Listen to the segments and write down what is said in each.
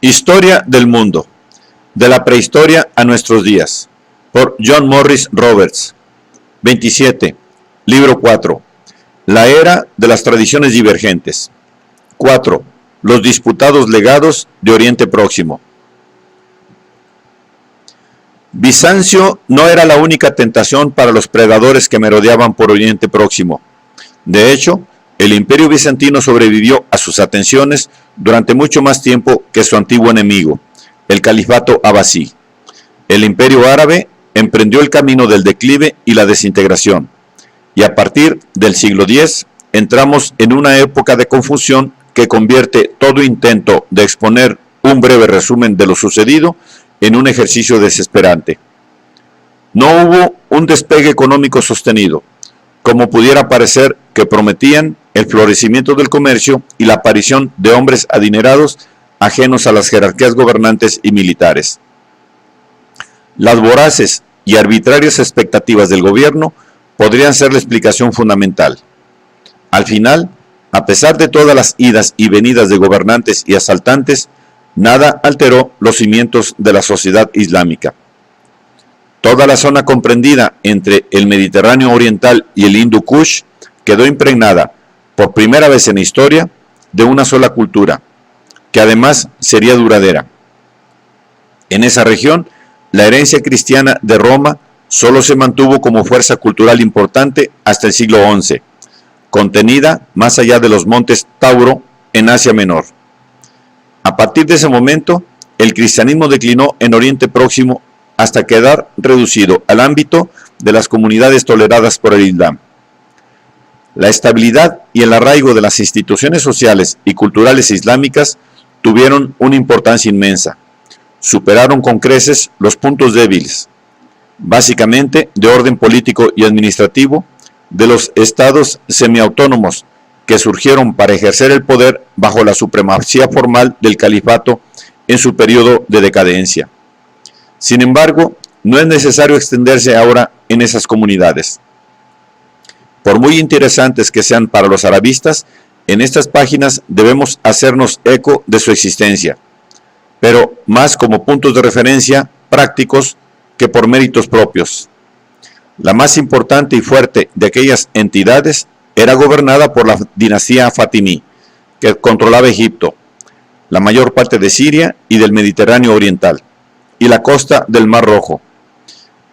Historia del mundo, de la prehistoria a nuestros días, por John Morris Roberts. 27. Libro 4. La era de las tradiciones divergentes. 4. Los disputados legados de Oriente Próximo. Bizancio no era la única tentación para los predadores que merodeaban por Oriente Próximo. De hecho, el Imperio Bizantino sobrevivió a sus atenciones durante mucho más tiempo que su antiguo enemigo, el Califato Abbasí. El Imperio Árabe emprendió el camino del declive y la desintegración, y a partir del siglo X entramos en una época de confusión que convierte todo intento de exponer un breve resumen de lo sucedido en un ejercicio desesperante. No hubo un despegue económico sostenido, como pudiera parecer que prometían el florecimiento del comercio y la aparición de hombres adinerados ajenos a las jerarquías gobernantes y militares. Las voraces y arbitrarias expectativas del gobierno podrían ser la explicación fundamental. Al final, a pesar de todas las idas y venidas de gobernantes y asaltantes, nada alteró los cimientos de la sociedad islámica. Toda la zona comprendida entre el Mediterráneo Oriental y el Hindu Kush quedó impregnada, por primera vez en la historia, de una sola cultura, que además sería duradera. En esa región, la herencia cristiana de Roma solo se mantuvo como fuerza cultural importante hasta el siglo XI, contenida más allá de los montes Tauro en Asia Menor. A partir de ese momento, el cristianismo declinó en Oriente Próximo hasta quedar reducido al ámbito de las comunidades toleradas por el Islam. La estabilidad y el arraigo de las instituciones sociales y culturales islámicas tuvieron una importancia inmensa. Superaron con creces los puntos débiles, básicamente de orden político y administrativo, de los estados semiautónomos que surgieron para ejercer el poder bajo la supremacía formal del califato en su periodo de decadencia. Sin embargo, no es necesario extenderse ahora en esas comunidades. Por muy interesantes que sean para los arabistas, en estas páginas debemos hacernos eco de su existencia, pero más como puntos de referencia prácticos que por méritos propios. La más importante y fuerte de aquellas entidades era gobernada por la dinastía Fatimí, que controlaba Egipto, la mayor parte de Siria y del Mediterráneo Oriental, y la costa del Mar Rojo.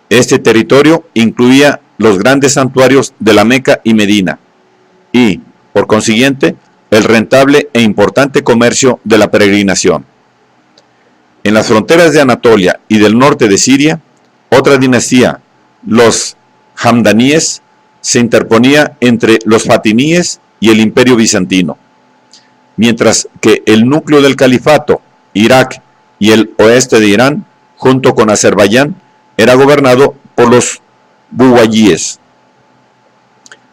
Este territorio incluía los grandes santuarios de la Meca y Medina, y, por consiguiente, el rentable e importante comercio de la peregrinación. En las fronteras de Anatolia y del norte de Siria, otra dinastía, los Hamdaníes, se interponía entre los fatimíes y el Imperio Bizantino, mientras que el núcleo del califato, Irak y el oeste de Irán, junto con Azerbaiyán, era gobernado por los buwayíes.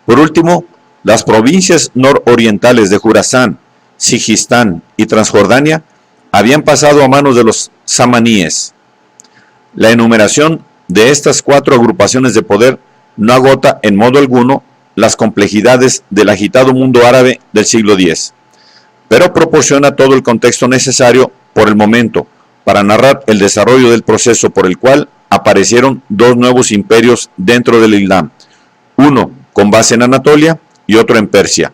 Por último, las provincias nororientales de Jurasán, Sijistán y Transjordania habían pasado a manos de los samaníes. La enumeración de estas cuatro agrupaciones de poder no agota en modo alguno las complejidades del agitado mundo árabe del siglo X, pero proporciona todo el contexto necesario por el momento para narrar el desarrollo del proceso por el cual aparecieron dos nuevos imperios dentro del Islam, uno con base en Anatolia y otro en Persia.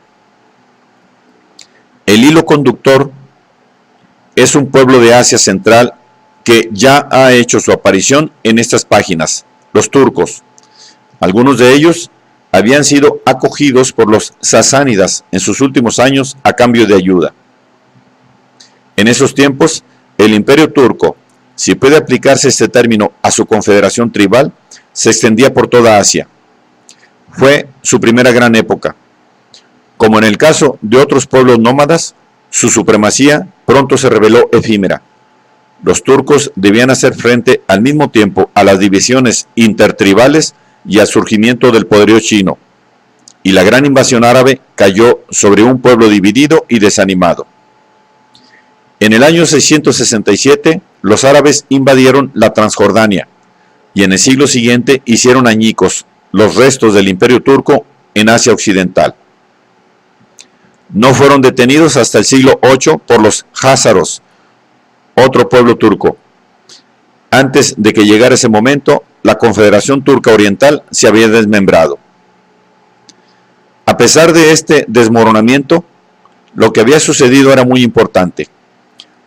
El hilo conductor es un pueblo de Asia Central que ya ha hecho su aparición en estas páginas, los turcos. Algunos de ellos habían sido acogidos por los sasánidas en sus últimos años a cambio de ayuda. En esos tiempos, el imperio turco, si puede aplicarse este término a su confederación tribal, se extendía por toda Asia. Fue su primera gran época. Como en el caso de otros pueblos nómadas, su supremacía pronto se reveló efímera. Los turcos debían hacer frente al mismo tiempo a las divisiones intertribales y al surgimiento del poderío chino, y la gran invasión árabe cayó sobre un pueblo dividido y desanimado. En el año 667, los árabes invadieron la Transjordania, y en el siglo siguiente hicieron añicos los restos del imperio turco en Asia Occidental. No fueron detenidos hasta el siglo VIII por los jázaros, otro pueblo turco. Antes de que llegara ese momento, la Confederación Turca Oriental se había desmembrado. A pesar de este desmoronamiento, lo que había sucedido era muy importante.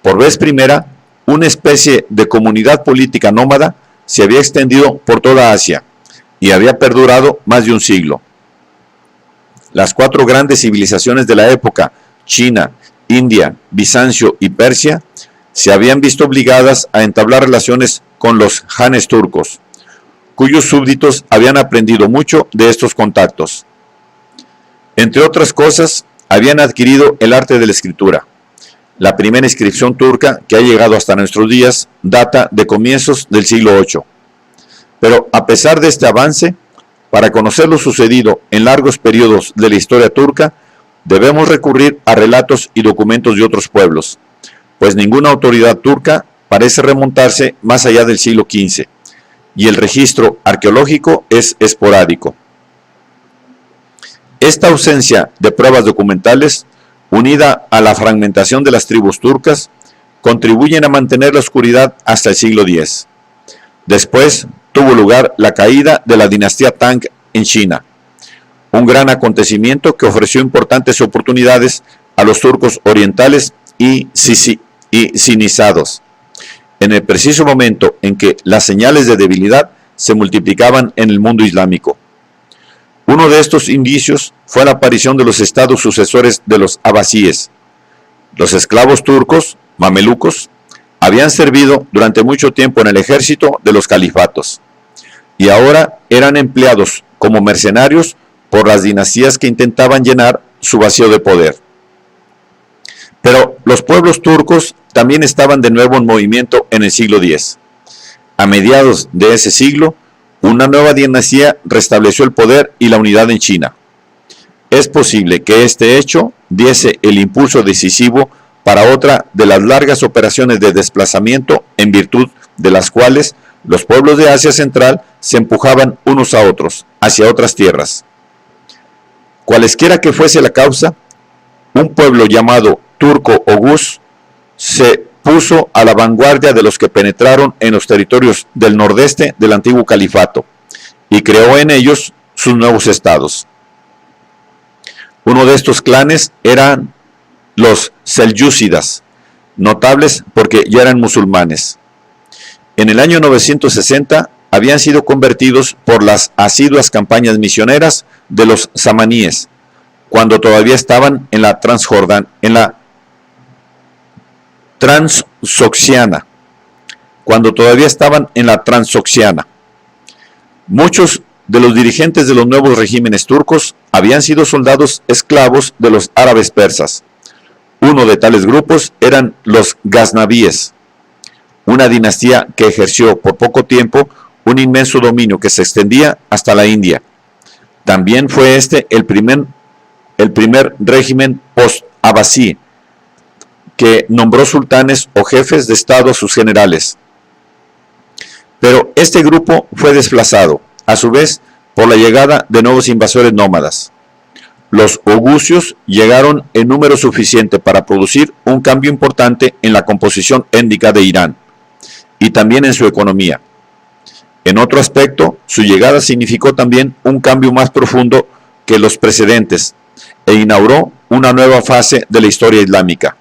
Por vez primera, una especie de comunidad política nómada se había extendido por toda Asia y había perdurado más de un siglo. Las cuatro grandes civilizaciones de la época, China, India, Bizancio y Persia, se habían visto obligadas a entablar relaciones con los janes turcos, cuyos súbditos habían aprendido mucho de estos contactos. Entre otras cosas, habían adquirido el arte de la escritura. La primera inscripción turca que ha llegado hasta nuestros días data de comienzos del siglo VIII. Pero a pesar de este avance, para conocer lo sucedido en largos periodos de la historia turca, debemos recurrir a relatos y documentos de otros pueblos, pues ninguna autoridad turca parece remontarse más allá del siglo XV, y el registro arqueológico es esporádico. Esta ausencia de pruebas documentales, unida a la fragmentación de las tribus turcas, contribuyen a mantener la oscuridad hasta el siglo X. Después tuvo lugar la caída de la dinastía Tang en China, un gran acontecimiento que ofreció importantes oportunidades a los turcos orientales y sinizados, en el preciso momento en que las señales de debilidad se multiplicaban en el mundo islámico. Uno de estos indicios fue la aparición de los estados sucesores de los abasíes. Los esclavos turcos, mamelucos, habían servido durante mucho tiempo en el ejército de los califatos y ahora eran empleados como mercenarios por las dinastías que intentaban llenar su vacío de poder. Pero los pueblos turcos también estaban de nuevo en movimiento en el siglo X. A mediados de ese siglo, una nueva dinastía restableció el poder y la unidad en China. Es posible que este hecho diese el impulso decisivo para otra de las largas operaciones de desplazamiento en virtud de las cuales los pueblos de Asia Central se empujaban unos a otros hacia otras tierras. Cualesquiera que fuese la causa, un pueblo llamado Turco Oghuz se puso a la vanguardia de los que penetraron en los territorios del nordeste del antiguo califato y creó en ellos sus nuevos estados. Uno de estos clanes eran los selyúcidas, notables porque ya eran musulmanes. En el año 960 habían sido convertidos por las asiduas campañas misioneras de los samaníes, cuando todavía estaban en la Transoxiana. Muchos de los dirigentes de los nuevos regímenes turcos habían sido soldados esclavos de los árabes persas. Uno de tales grupos eran los gaznavíes, una dinastía que ejerció por poco tiempo un inmenso dominio que se extendía hasta la India. También fue este el primer régimen post-abasí que nombró sultanes o jefes de estado a sus generales. Pero este grupo fue desplazado, a su vez, por la llegada de nuevos invasores nómadas. Los oghúsios llegaron en número suficiente para producir un cambio importante en la composición étnica de Irán y también en su economía. En otro aspecto, su llegada significó también un cambio más profundo que los precedentes e inauguró una nueva fase de la historia islámica.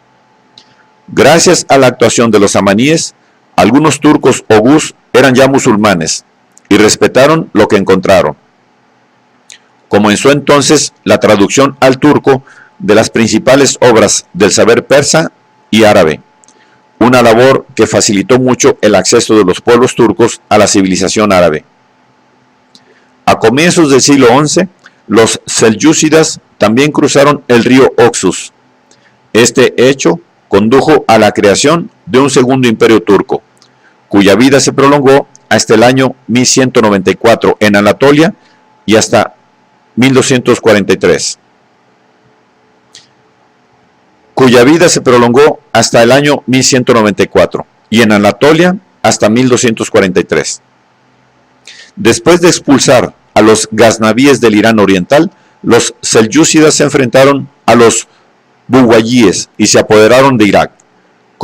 Gracias a la actuación de los samaníes, algunos turcos oghuz eran ya musulmanes y respetaron lo que encontraron. Comenzó entonces la traducción al turco de las principales obras del saber persa y árabe, una labor que facilitó mucho el acceso de los pueblos turcos a la civilización árabe. A comienzos del siglo XI, los selyúcidas también cruzaron el río Oxus. Este hecho condujo a la creación de un segundo imperio turco, cuya vida se prolongó hasta el año 1194 en Anatolia y hasta 1243. Cuya vida se prolongó hasta el año 1194 y en Anatolia hasta 1243. Después de expulsar a los gaznavíes del Irán oriental, los selyúcidas se enfrentaron a los buwayíes y se apoderaron de Irak,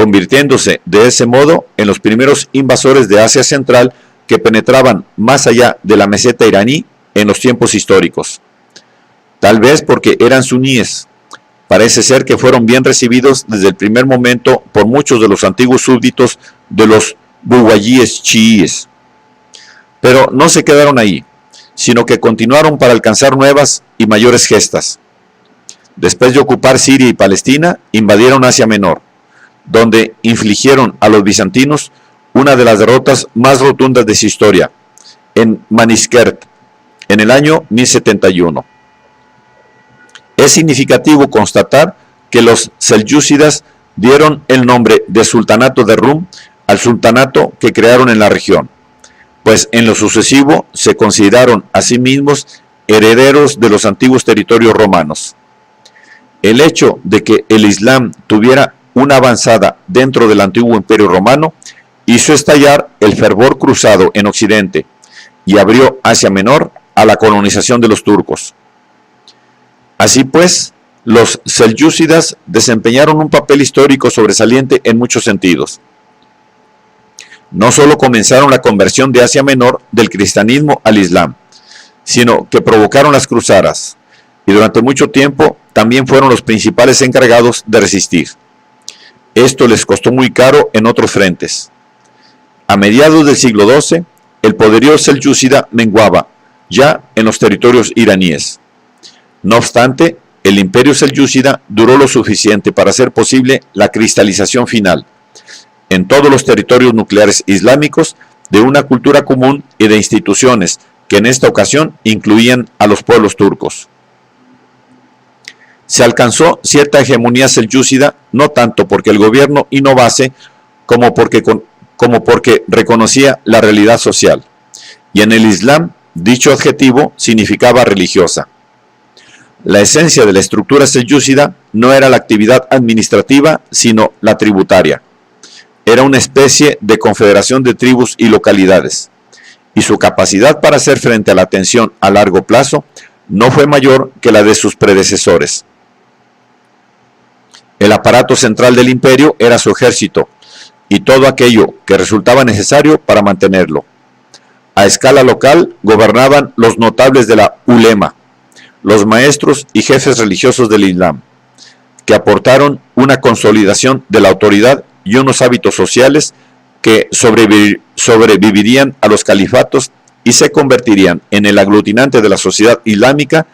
convirtiéndose de ese modo en los primeros invasores de Asia Central que penetraban más allá de la meseta iraní en los tiempos históricos. Tal vez porque eran suníes, parece ser que fueron bien recibidos desde el primer momento por muchos de los antiguos súbditos de los buwayíes chiíes. Pero no se quedaron ahí, sino que continuaron para alcanzar nuevas y mayores gestas. Después de ocupar Siria y Palestina, invadieron Asia Menor, donde infligieron a los bizantinos una de las derrotas más rotundas de su historia, en Maniskert, en el año 1071. Es significativo constatar que los selyúcidas dieron el nombre de Sultanato de Rum al sultanato que crearon en la región, pues en lo sucesivo se consideraron a sí mismos herederos de los antiguos territorios romanos. El hecho de que el Islam tuviera una avanzada dentro del antiguo imperio romano hizo estallar el fervor cruzado en Occidente y abrió Asia Menor a la colonización de los turcos. Así pues, los selyúcidas desempeñaron un papel histórico sobresaliente en muchos sentidos. No solo comenzaron la conversión de Asia Menor del cristianismo al Islam, sino que provocaron las cruzadas, y durante mucho tiempo también fueron los principales encargados de resistir. Esto les costó muy caro en otros frentes. A mediados del siglo XII, el poderío selyúcida menguaba ya en los territorios iraníes. No obstante, el imperio selyúcida duró lo suficiente para hacer posible la cristalización final, en todos los territorios nucleares islámicos, de una cultura común y de instituciones que en esta ocasión incluían a los pueblos turcos. Se alcanzó cierta hegemonía selyúcida no tanto porque el gobierno innovase como porque reconocía la realidad social, y en el Islam dicho adjetivo significaba religiosa. La esencia de la estructura selyúcida no era la actividad administrativa, sino la tributaria. Era una especie de confederación de tribus y localidades, y su capacidad para hacer frente a la tensión a largo plazo no fue mayor que la de sus predecesores. El aparato central del imperio era su ejército, y todo aquello que resultaba necesario para mantenerlo. A escala local gobernaban los notables de la ulema, los maestros y jefes religiosos del Islam, que aportaron una consolidación de la autoridad y unos hábitos sociales que sobrevivirían a los califatos y se convertirían en el aglutinante de la sociedad islámica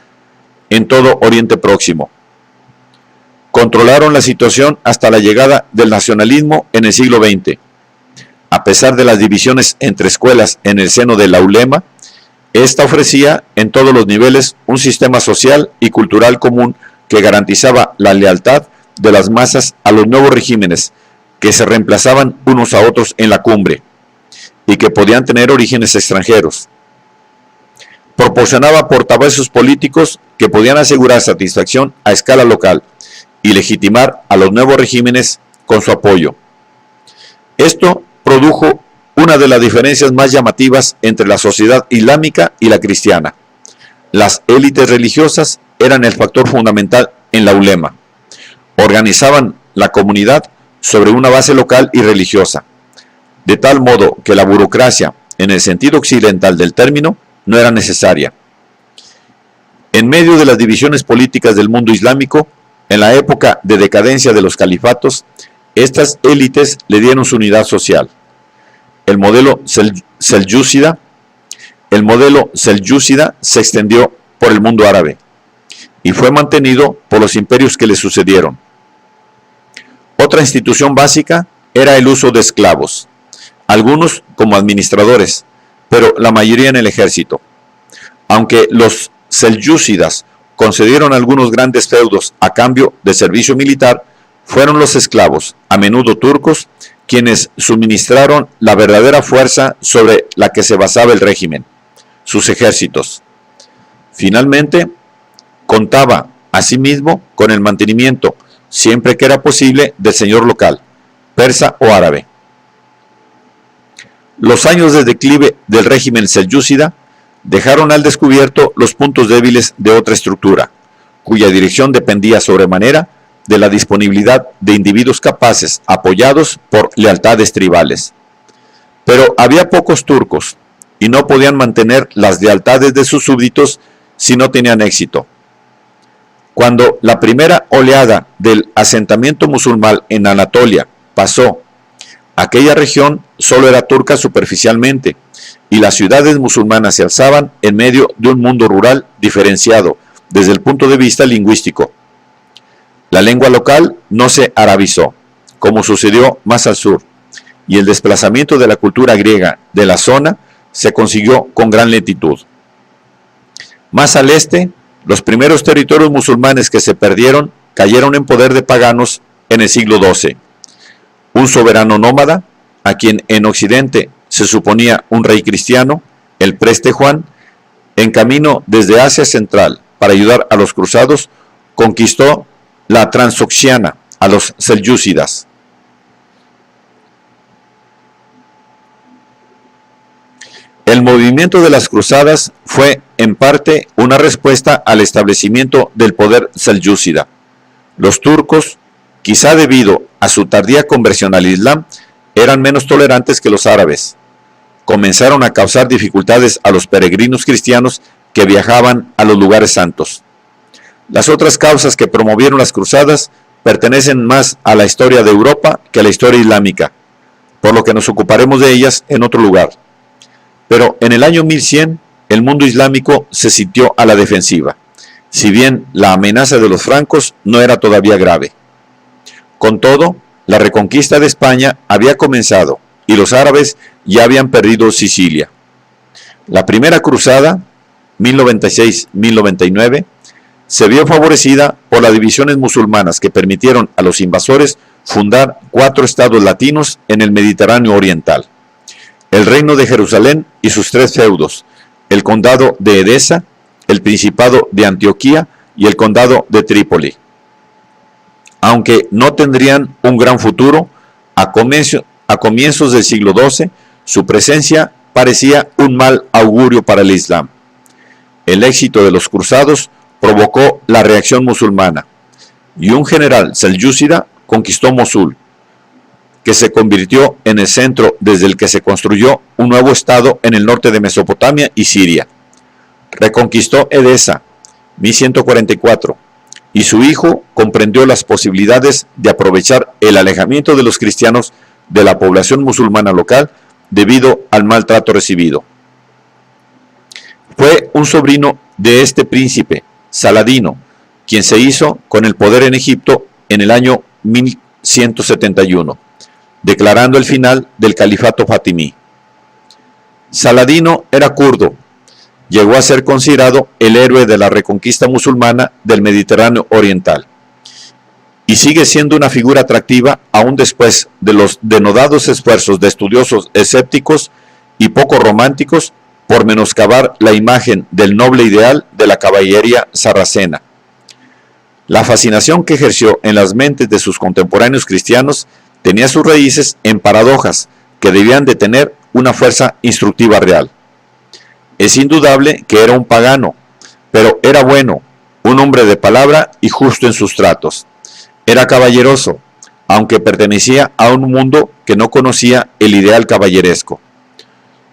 en todo Oriente Próximo. Controlaron la situación hasta la llegada del nacionalismo en el siglo XX. A pesar de las divisiones entre escuelas en el seno de la ulema, esta ofrecía en todos los niveles un sistema social y cultural común que garantizaba la lealtad de las masas a los nuevos regímenes que se reemplazaban unos a otros en la cumbre y que podían tener orígenes extranjeros. Proporcionaba portavoces políticos que podían asegurar satisfacción a escala local y legitimar a los nuevos regímenes con su apoyo. Esto produjo una de las diferencias más llamativas entre la sociedad islámica y la cristiana. Las élites religiosas eran el factor fundamental en la ulema. Organizaban la comunidad sobre una base local y religiosa, de tal modo que la burocracia, en el sentido occidental del término, no era necesaria. En medio de las divisiones políticas del mundo islámico, en la época de decadencia de los califatos, estas élites le dieron su unidad social. El modelo selyúcida se extendió por el mundo árabe y fue mantenido por los imperios que le sucedieron. Otra institución básica era el uso de esclavos, algunos como administradores, pero la mayoría en el ejército. Aunque los selyúcidas concedieron algunos grandes feudos a cambio de servicio militar, fueron los esclavos, a menudo turcos, quienes suministraron la verdadera fuerza sobre la que se basaba el régimen, sus ejércitos. Finalmente, contaba asimismo con el mantenimiento, siempre que era posible, del señor local, persa o árabe. Los años de declive del régimen selyúcida dejaron al descubierto los puntos débiles de otra estructura, cuya dirección dependía sobremanera de la disponibilidad de individuos capaces, apoyados por lealtades tribales. Pero había pocos turcos y no podían mantener las lealtades de sus súbditos si no tenían éxito. Cuando la primera oleada del asentamiento musulmán en Anatolia pasó, aquella región solo era turca superficialmente y las ciudades musulmanas se alzaban en medio de un mundo rural diferenciado desde el punto de vista lingüístico. La lengua local no se arabizó, como sucedió más al sur, y el desplazamiento de la cultura griega de la zona se consiguió con gran lentitud. Más al este, los primeros territorios musulmanes que se perdieron cayeron en poder de paganos en el siglo XII. Un soberano nómada, a quien en Occidente se suponía un rey cristiano, el preste Juan, en camino desde Asia Central para ayudar a los cruzados, conquistó la Transoxiana, a los selyúcidas. El movimiento de las cruzadas fue en parte una respuesta al establecimiento del poder selyúcida. Los turcos, quizá debido a su tardía conversión al Islam, eran menos tolerantes que los árabes. Comenzaron a causar dificultades a los peregrinos cristianos que viajaban a los lugares santos. Las otras causas que promovieron las cruzadas pertenecen más a la historia de Europa que a la historia islámica, por lo que nos ocuparemos de ellas en otro lugar. Pero en el año 1100, el mundo islámico se sintió a la defensiva, si bien la amenaza de los francos no era todavía grave. Con todo, la reconquista de España había comenzado y los árabes ya habían perdido Sicilia. La primera cruzada, 1096-1099, se vio favorecida por las divisiones musulmanas que permitieron a los invasores fundar 4 estados latinos en el Mediterráneo oriental: el reino de Jerusalén y sus 3 feudos, el condado de Edesa, el principado de Antioquía y el condado de Trípoli. Aunque no tendrían un gran futuro, a comienzos del siglo XII, su presencia parecía un mal augurio para el Islam. El éxito de los cruzados provocó la reacción musulmana, y un general selyúcida conquistó Mosul, que se convirtió en el centro desde el que se construyó un nuevo estado en el norte de Mesopotamia y Siria. Reconquistó Edesa, 1144, y su hijo comprendió las posibilidades de aprovechar el alejamiento de los cristianos de la población musulmana local debido al maltrato recibido. Fue un sobrino de este príncipe, Saladino, quien se hizo con el poder en Egipto en el año 1171, declarando el final del califato fatimí. Saladino era kurdo, llegó a ser considerado el héroe de la reconquista musulmana del Mediterráneo oriental, y sigue siendo una figura atractiva aún después de los denodados esfuerzos de estudiosos escépticos y poco románticos por menoscabar la imagen del noble ideal de la caballería sarracena. La fascinación que ejerció en las mentes de sus contemporáneos cristianos tenía sus raíces en paradojas que debían de tener una fuerza instructiva real. Es indudable que era un pagano, pero era bueno, un hombre de palabra y justo en sus tratos. Era caballeroso, aunque pertenecía a un mundo que no conocía el ideal caballeresco.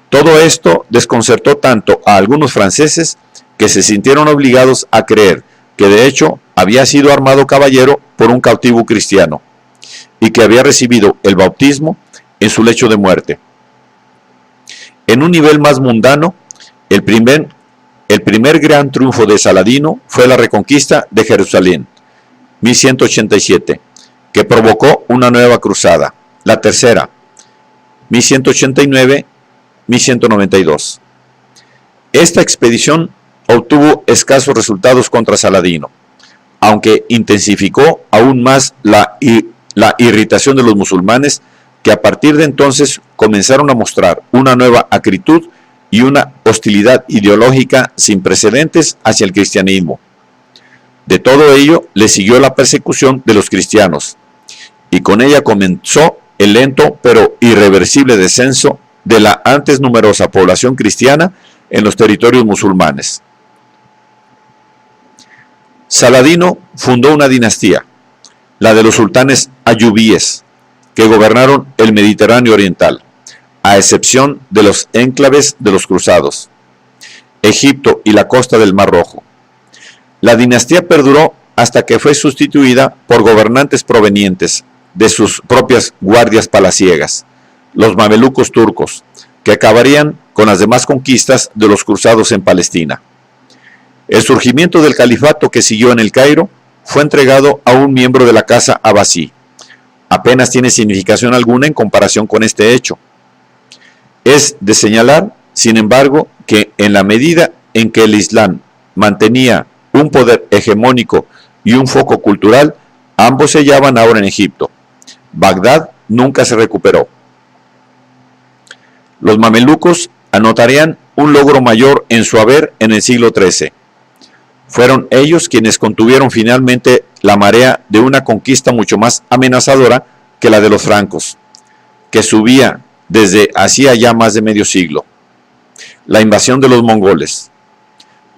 Todo esto desconcertó tanto a algunos franceses que se sintieron obligados a creer que de hecho había sido armado caballero por un cautivo cristiano y que había recibido el bautismo en su lecho de muerte. En un nivel más mundano, el primer gran triunfo de Saladino fue la reconquista de Jerusalén, 1187, que provocó una nueva cruzada, la tercera, 1189-1192. Esta expedición obtuvo escasos resultados contra Saladino, aunque intensificó aún más la irritación de los musulmanes, que a partir de entonces comenzaron a mostrar una nueva acritud y una hostilidad ideológica sin precedentes hacia el cristianismo. De todo ello le siguió la persecución de los cristianos, y con ella comenzó el lento pero irreversible descenso de la antes numerosa población cristiana en los territorios musulmanes. Saladino fundó una dinastía, la de los sultanes ayubíes, que gobernaron el Mediterráneo oriental, a excepción de los enclaves de los cruzados, Egipto y la costa del Mar Rojo. La dinastía perduró hasta que fue sustituida por gobernantes provenientes de sus propias guardias palaciegas, los mamelucos turcos, que acabarían con las demás conquistas de los cruzados en Palestina. El surgimiento del califato que siguió en el Cairo fue entregado a un miembro de la casa abasí. Apenas tiene significación alguna en comparación con este hecho. Es de señalar, sin embargo, que en la medida en que el Islam mantenía un poder hegemónico y un foco cultural, ambos se hallaban ahora en Egipto. Bagdad nunca se recuperó. Los mamelucos anotarían un logro mayor en su haber en el siglo XIII. Fueron ellos quienes contuvieron finalmente la marea de una conquista mucho más amenazadora que la de los francos, que subía desde hacía ya más de medio siglo. La invasión de los mongoles.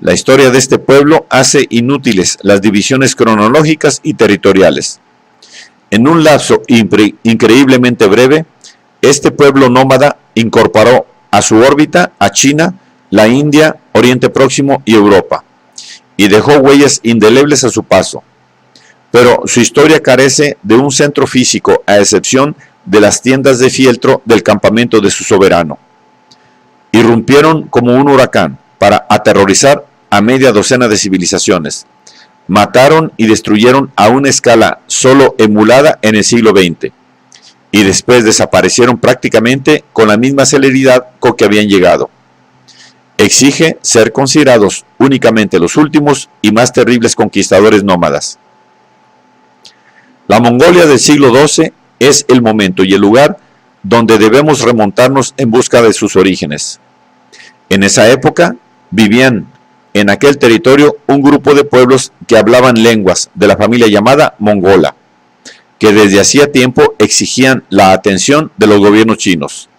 La historia de este pueblo hace inútiles las divisiones cronológicas y territoriales. En un lapso increíblemente breve, este pueblo nómada incorporó a su órbita a China, la India, Oriente Próximo y Europa, y dejó huellas indelebles a su paso. Pero su historia carece de un centro físico, a excepción de las tiendas de fieltro del campamento de su soberano. Irrumpieron como un huracán para aterrorizar a media docena de civilizaciones. Mataron y destruyeron a una escala solo emulada en el siglo XX, y después desaparecieron prácticamente con la misma celeridad con que habían llegado. Exige ser considerados únicamente los últimos y más terribles conquistadores nómadas. La Mongolia del siglo XII es el momento y el lugar donde debemos remontarnos en busca de sus orígenes. En esa época vivían en aquel territorio un grupo de pueblos que hablaban lenguas de la familia llamada mongola, que desde hacía tiempo exigían la atención de los gobiernos chinos.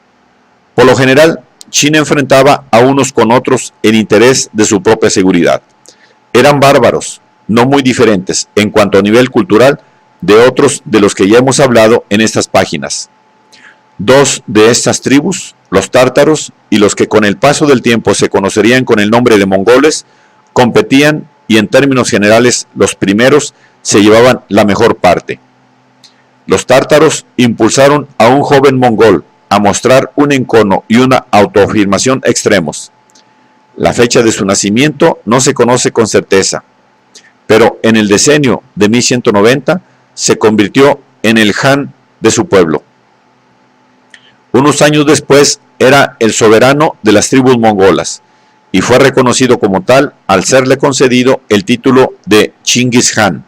Por lo general, China enfrentaba a unos con otros en interés de su propia seguridad. Eran bárbaros, no muy diferentes en cuanto a nivel cultural de otros de los que ya hemos hablado en estas páginas. Dos de estas tribus, los tártaros y los que con el paso del tiempo se conocerían con el nombre de mongoles, competían y en términos generales los primeros se llevaban la mejor parte. Los tártaros impulsaron a un joven mongol a mostrar un encono y una autoafirmación extremos. La fecha de su nacimiento no se conoce con certeza, pero en el decenio de 1190 se convirtió en el Han de su pueblo. Unos años después era el soberano de las tribus mongolas y fue reconocido como tal al serle concedido el título de Chingis Khan.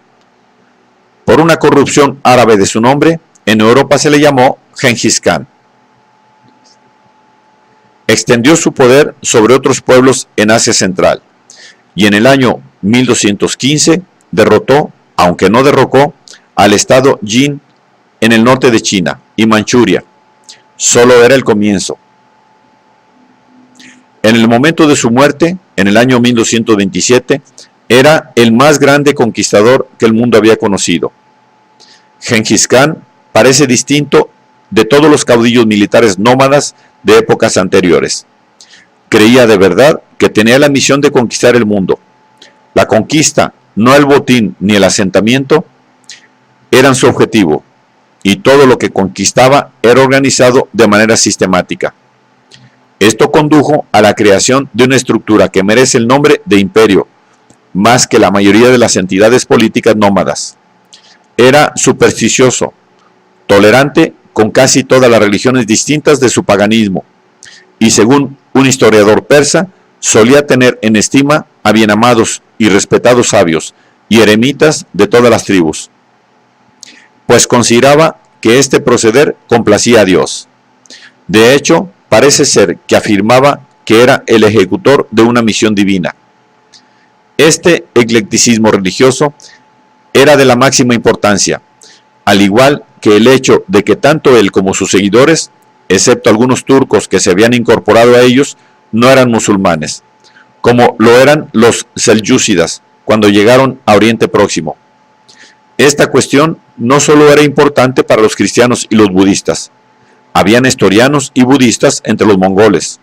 Por una corrupción árabe de su nombre, en Europa se le llamó Gengis Khan. Extendió su poder sobre otros pueblos en Asia Central y en el año 1215 derrotó, aunque no derrocó, al estado Jin en el norte de China y Manchuria. Solo era el comienzo. En el momento de su muerte, en el año 1227, era el más grande conquistador que el mundo había conocido. Gengis Khan parece distinto de todos los caudillos militares nómadas de épocas anteriores. Creía de verdad que tenía la misión de conquistar el mundo. La conquista, no el botín ni el asentamiento, eran su objetivo, y todo lo que conquistaba era organizado de manera sistemática. Esto condujo a la creación de una estructura que merece el nombre de imperio, más que la mayoría de las entidades políticas nómadas. Era supersticioso, tolerante con casi todas las religiones distintas de su paganismo, y según un historiador persa, solía tener en estima a bienamados y respetados sabios y eremitas de todas las tribus, pues consideraba que este proceder complacía a Dios. De hecho, parece ser que afirmaba que era el ejecutor de una misión divina. Este eclecticismo religioso era de la máxima importancia, al igual que el hecho de que tanto él como sus seguidores, excepto algunos turcos que se habían incorporado a ellos, no eran musulmanes, como lo eran los selyúcidas cuando llegaron a Oriente Próximo. Esta cuestión no solo era importante para los cristianos y los budistas, había nestorianos y budistas entre los mongoles,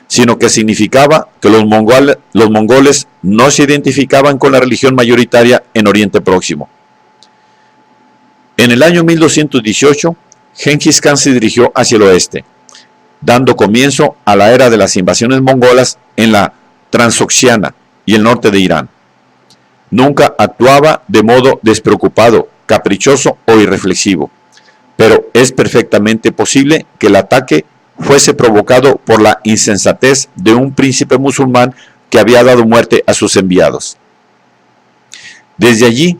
sino que significaba que los mongoles no se identificaban con la religión mayoritaria en Oriente Próximo. En el año 1218, Genghis Khan se dirigió hacia el oeste, dando comienzo a la era de las invasiones mongolas en la Transoxiana y el norte de Irán. Nunca actuaba de modo despreocupado, caprichoso o irreflexivo, pero es perfectamente posible que el ataque fuese provocado por la insensatez de un príncipe musulmán que había dado muerte a sus enviados. Desde allí,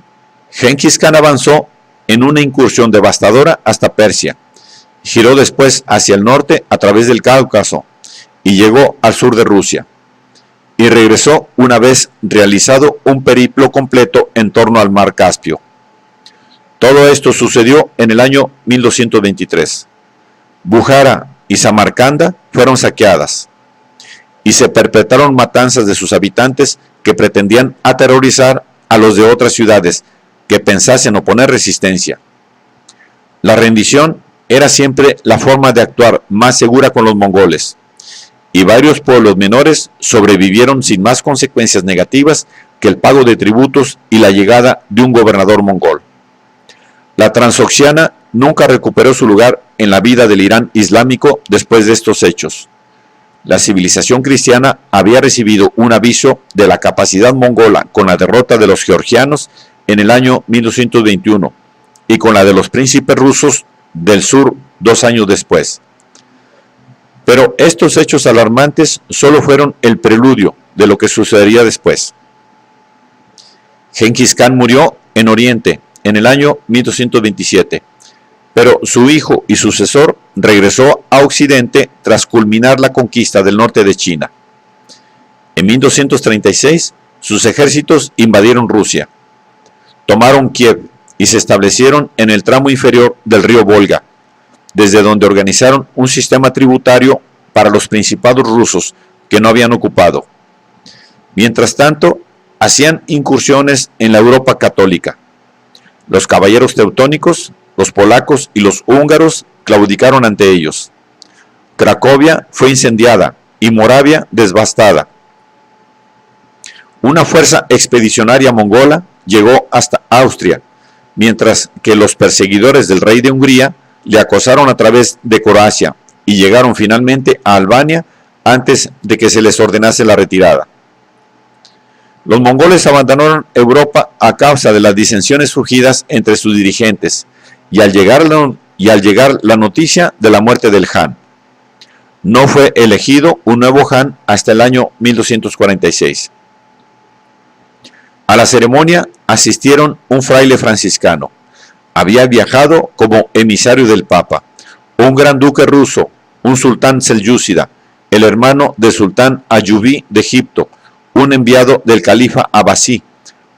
Genghis Khan avanzó en una incursión devastadora hasta Persia, giró después hacia el norte a través del Cáucaso y llegó al sur de Rusia, y regresó una vez realizado un periplo completo en torno al mar Caspio. Todo esto sucedió en el año 1223. Bukhara y Samarcanda fueron saqueadas, y se perpetraron matanzas de sus habitantes que pretendían aterrorizar a los de otras ciudades que pensasen oponer resistencia. La rendición era siempre la forma de actuar más segura con los mongoles, y varios pueblos menores sobrevivieron sin más consecuencias negativas que el pago de tributos y la llegada de un gobernador mongol. La Transoxiana nunca recuperó su lugar en la vida del Irán islámico después de estos hechos. La civilización cristiana había recibido un aviso de la capacidad mongola con la derrota de los georgianos en el año 1221 y con la de los príncipes rusos del sur 2 años después. Pero estos hechos alarmantes solo fueron el preludio de lo que sucedería después. Genghis Khan murió en Oriente en el año 1227, pero su hijo y sucesor regresó a Occidente tras culminar la conquista del norte de China. En 1236, sus ejércitos invadieron Rusia, tomaron Kiev y se establecieron en el tramo inferior del río Volga, desde donde organizaron un sistema tributario para los principados rusos que no habían ocupado. Mientras tanto, hacían incursiones en la Europa católica. Los caballeros teutónicos, los polacos y los húngaros claudicaron ante ellos. Cracovia fue incendiada y Moravia devastada. Una fuerza expedicionaria mongola llegó hasta Austria, mientras que los perseguidores del rey de Hungría le acosaron a través de Croacia y llegaron finalmente a Albania antes de que se les ordenase la retirada. Los mongoles abandonaron Europa a causa de las disensiones surgidas entre sus dirigentes y al llegar la noticia de la muerte del Han. No fue elegido un nuevo Han hasta el año 1246. A la ceremonia asistieron un fraile franciscano. Había viajado como emisario del Papa, un gran duque ruso, un sultán selyúcida, el hermano del sultán Ayubí de Egipto, un enviado del califa Abbasí,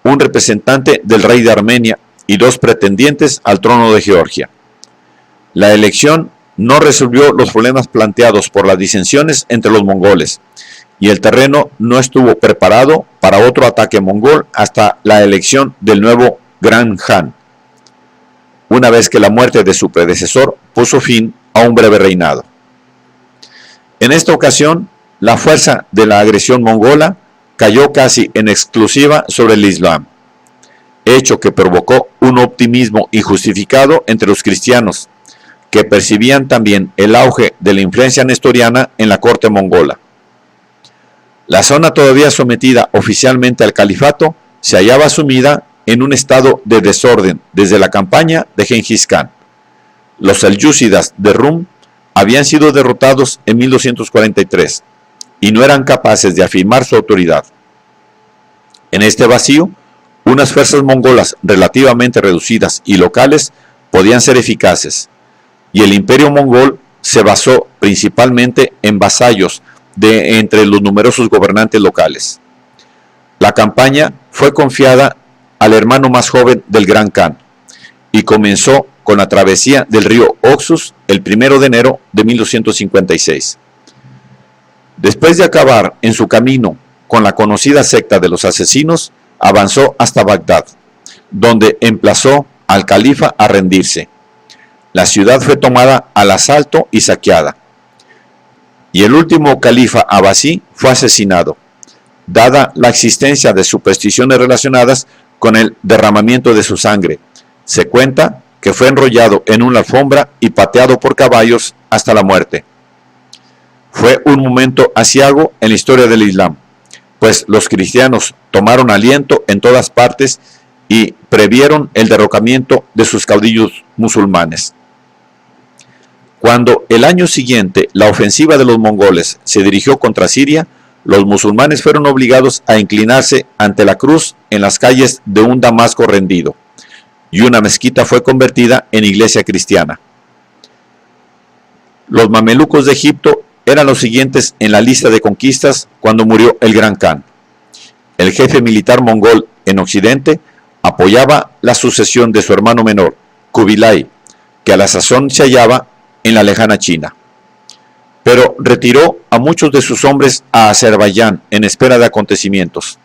un representante del rey de Armenia y 2 pretendientes al trono de Georgia. La elección no resolvió los problemas planteados por las disensiones entre los mongoles, y el terreno no estuvo preparado para otro ataque mongol hasta la elección del nuevo Gran Han, una vez que la muerte de su predecesor puso fin a un breve reinado. En esta ocasión, la fuerza de la agresión mongola cayó casi en exclusiva sobre el Islam, hecho que provocó un optimismo injustificado entre los cristianos, que percibían también el auge de la influencia nestoriana en la corte mongola. La zona todavía sometida oficialmente al califato se hallaba sumida en un estado de desorden desde la campaña de Genghis Khan. Los selyúcidas de Rum habían sido derrotados en 1243 y no eran capaces de afirmar su autoridad. En este vacío, unas fuerzas mongolas relativamente reducidas y locales podían ser eficaces, y el imperio mongol se basó principalmente en vasallos de entre los numerosos gobernantes locales. La campaña fue confiada al hermano más joven del Gran Khan y comenzó con la travesía del río Oxus el 1 de enero de 1256. Después de acabar en su camino con la conocida secta de los asesinos, avanzó hasta Bagdad, donde emplazó al califa a rendirse. La ciudad fue tomada al asalto y saqueada, y el último califa abasí fue asesinado, dada la existencia de supersticiones relacionadas con el derramamiento de su sangre. Se cuenta que fue enrollado en una alfombra y pateado por caballos hasta la muerte. Fue un momento aciago en la historia del Islam, pues los cristianos tomaron aliento en todas partes y previeron el derrocamiento de sus caudillos musulmanes. Cuando el año siguiente la ofensiva de los mongoles se dirigió contra Siria, los musulmanes fueron obligados a inclinarse ante la cruz en las calles de un Damasco rendido, y una mezquita fue convertida en iglesia cristiana. Los mamelucos de Egipto eran los siguientes en la lista de conquistas cuando murió el Gran Khan. El jefe militar mongol en Occidente apoyaba la sucesión de su hermano menor, Kubilai, que a la sazón se hallaba en la lejana China, pero retiró a muchos de sus hombres a Azerbaiyán en espera de acontecimientos.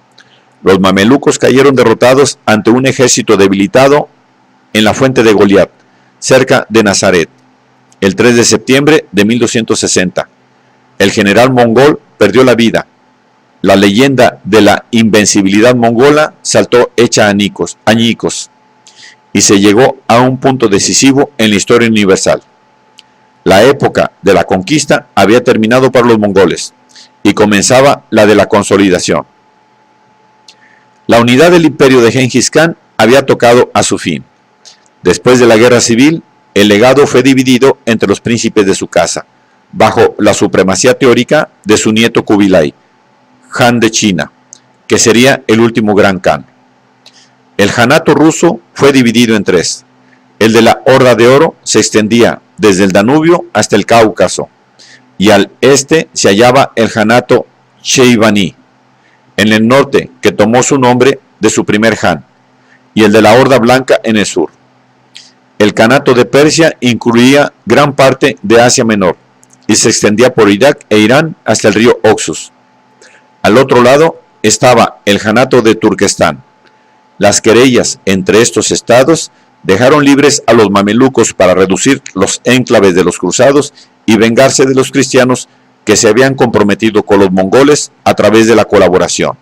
Los mamelucos cayeron derrotados ante un ejército debilitado en la fuente de Goliat, cerca de Nazaret, el 3 de septiembre de 1260. El general mongol perdió la vida. La leyenda de la invencibilidad mongola saltó hecha añicos, y se llegó a un punto decisivo en la historia universal. La época de la conquista había terminado para los mongoles y comenzaba la de la consolidación. La unidad del imperio de Gengis Khan había tocado a su fin. Después de la guerra civil, el legado fue dividido entre los príncipes de su casa, bajo la supremacía teórica de su nieto Kubilai, Han de China, que sería el último gran Khan. El Janato ruso fue dividido en tres. El de la Horda de Oro se extendía desde el Danubio hasta el Cáucaso, y al este se hallaba el Janato Sheibani, en el norte, que tomó su nombre de su primer Han, y el de la Horda Blanca en el sur. El Kanato de Persia incluía gran parte de Asia Menor, y se extendía por Irak e Irán hasta el río Oxus. Al otro lado estaba el Janato de Turquestán. Las querellas entre estos estados dejaron libres a los mamelucos para reducir los enclaves de los cruzados y vengarse de los cristianos que se habían comprometido con los mongoles a través de la colaboración.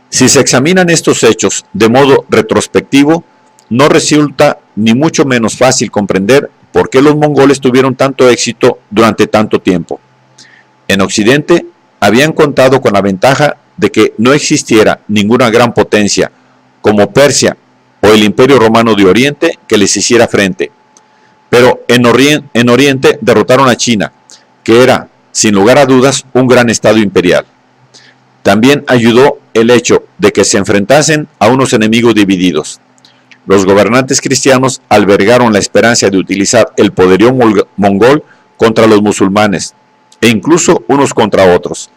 Si se examinan estos hechos de modo retrospectivo, no resulta ni mucho menos fácil comprender por qué los mongoles tuvieron tanto éxito durante tanto tiempo. En Occidente habían contado con la ventaja de que no existiera ninguna gran potencia como Persia o el Imperio Romano de Oriente que les hiciera frente. Pero en Oriente derrotaron a China, que era, sin lugar a dudas, un gran estado imperial. También ayudó el hecho de que se enfrentasen a unos enemigos divididos. Los gobernantes cristianos albergaron la esperanza de utilizar el poderío mongol contra los musulmanes, e incluso unos contra otros,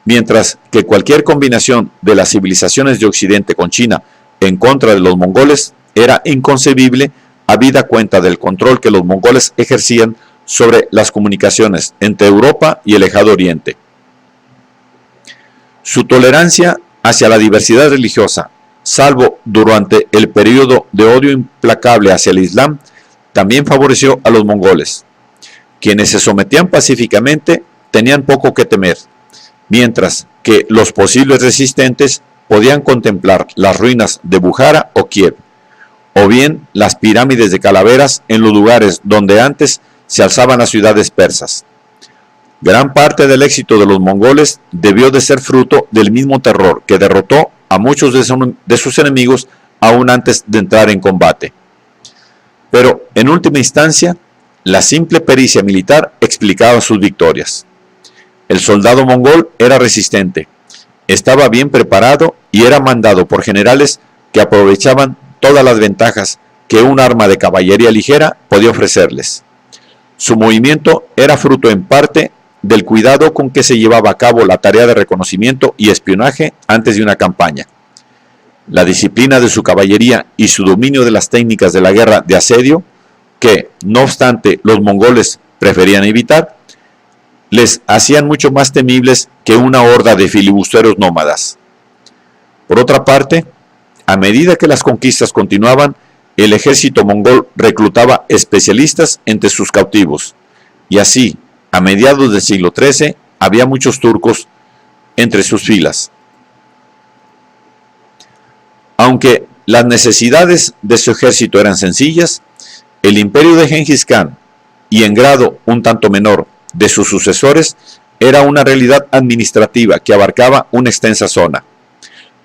mientras que cualquier combinación de las civilizaciones de Occidente con China en contra de los mongoles era inconcebible, habida cuenta del control que los mongoles ejercían sobre las comunicaciones entre Europa y el lejano Oriente. Su tolerancia hacia la diversidad religiosa, salvo durante el periodo de odio implacable hacia el Islam, también favoreció a los mongoles. Quienes se sometían pacíficamente tenían poco que temer, mientras que los posibles resistentes podían contemplar las ruinas de Bujará o Kiev, o bien las pirámides de calaveras en los lugares donde antes se alzaban las ciudades persas. Gran parte del éxito de los mongoles debió de ser fruto del mismo terror que derrotó a muchos de sus enemigos aún antes de entrar en combate. Pero, en última instancia, la simple pericia militar explicaba sus victorias. El soldado mongol era resistente, estaba bien preparado y era mandado por generales que aprovechaban todas las ventajas que un arma de caballería ligera podía ofrecerles. Su movimiento era fruto en parte del cuidado con que se llevaba a cabo la tarea de reconocimiento y espionaje antes de una campaña. La disciplina de su caballería y su dominio de las técnicas de la guerra de asedio, que, no obstante, los mongoles preferían evitar, les hacían mucho más temibles que una horda de filibusteros nómadas. Por otra parte, A medida que las conquistas continuaban, el ejército mongol reclutaba especialistas entre sus cautivos, y así, a mediados del siglo XIII, había muchos turcos entre sus filas. Aunque las necesidades de su ejército eran sencillas, el imperio de Gengis Khan, y en grado un tanto menor de sus sucesores, era una realidad administrativa que abarcaba una extensa zona.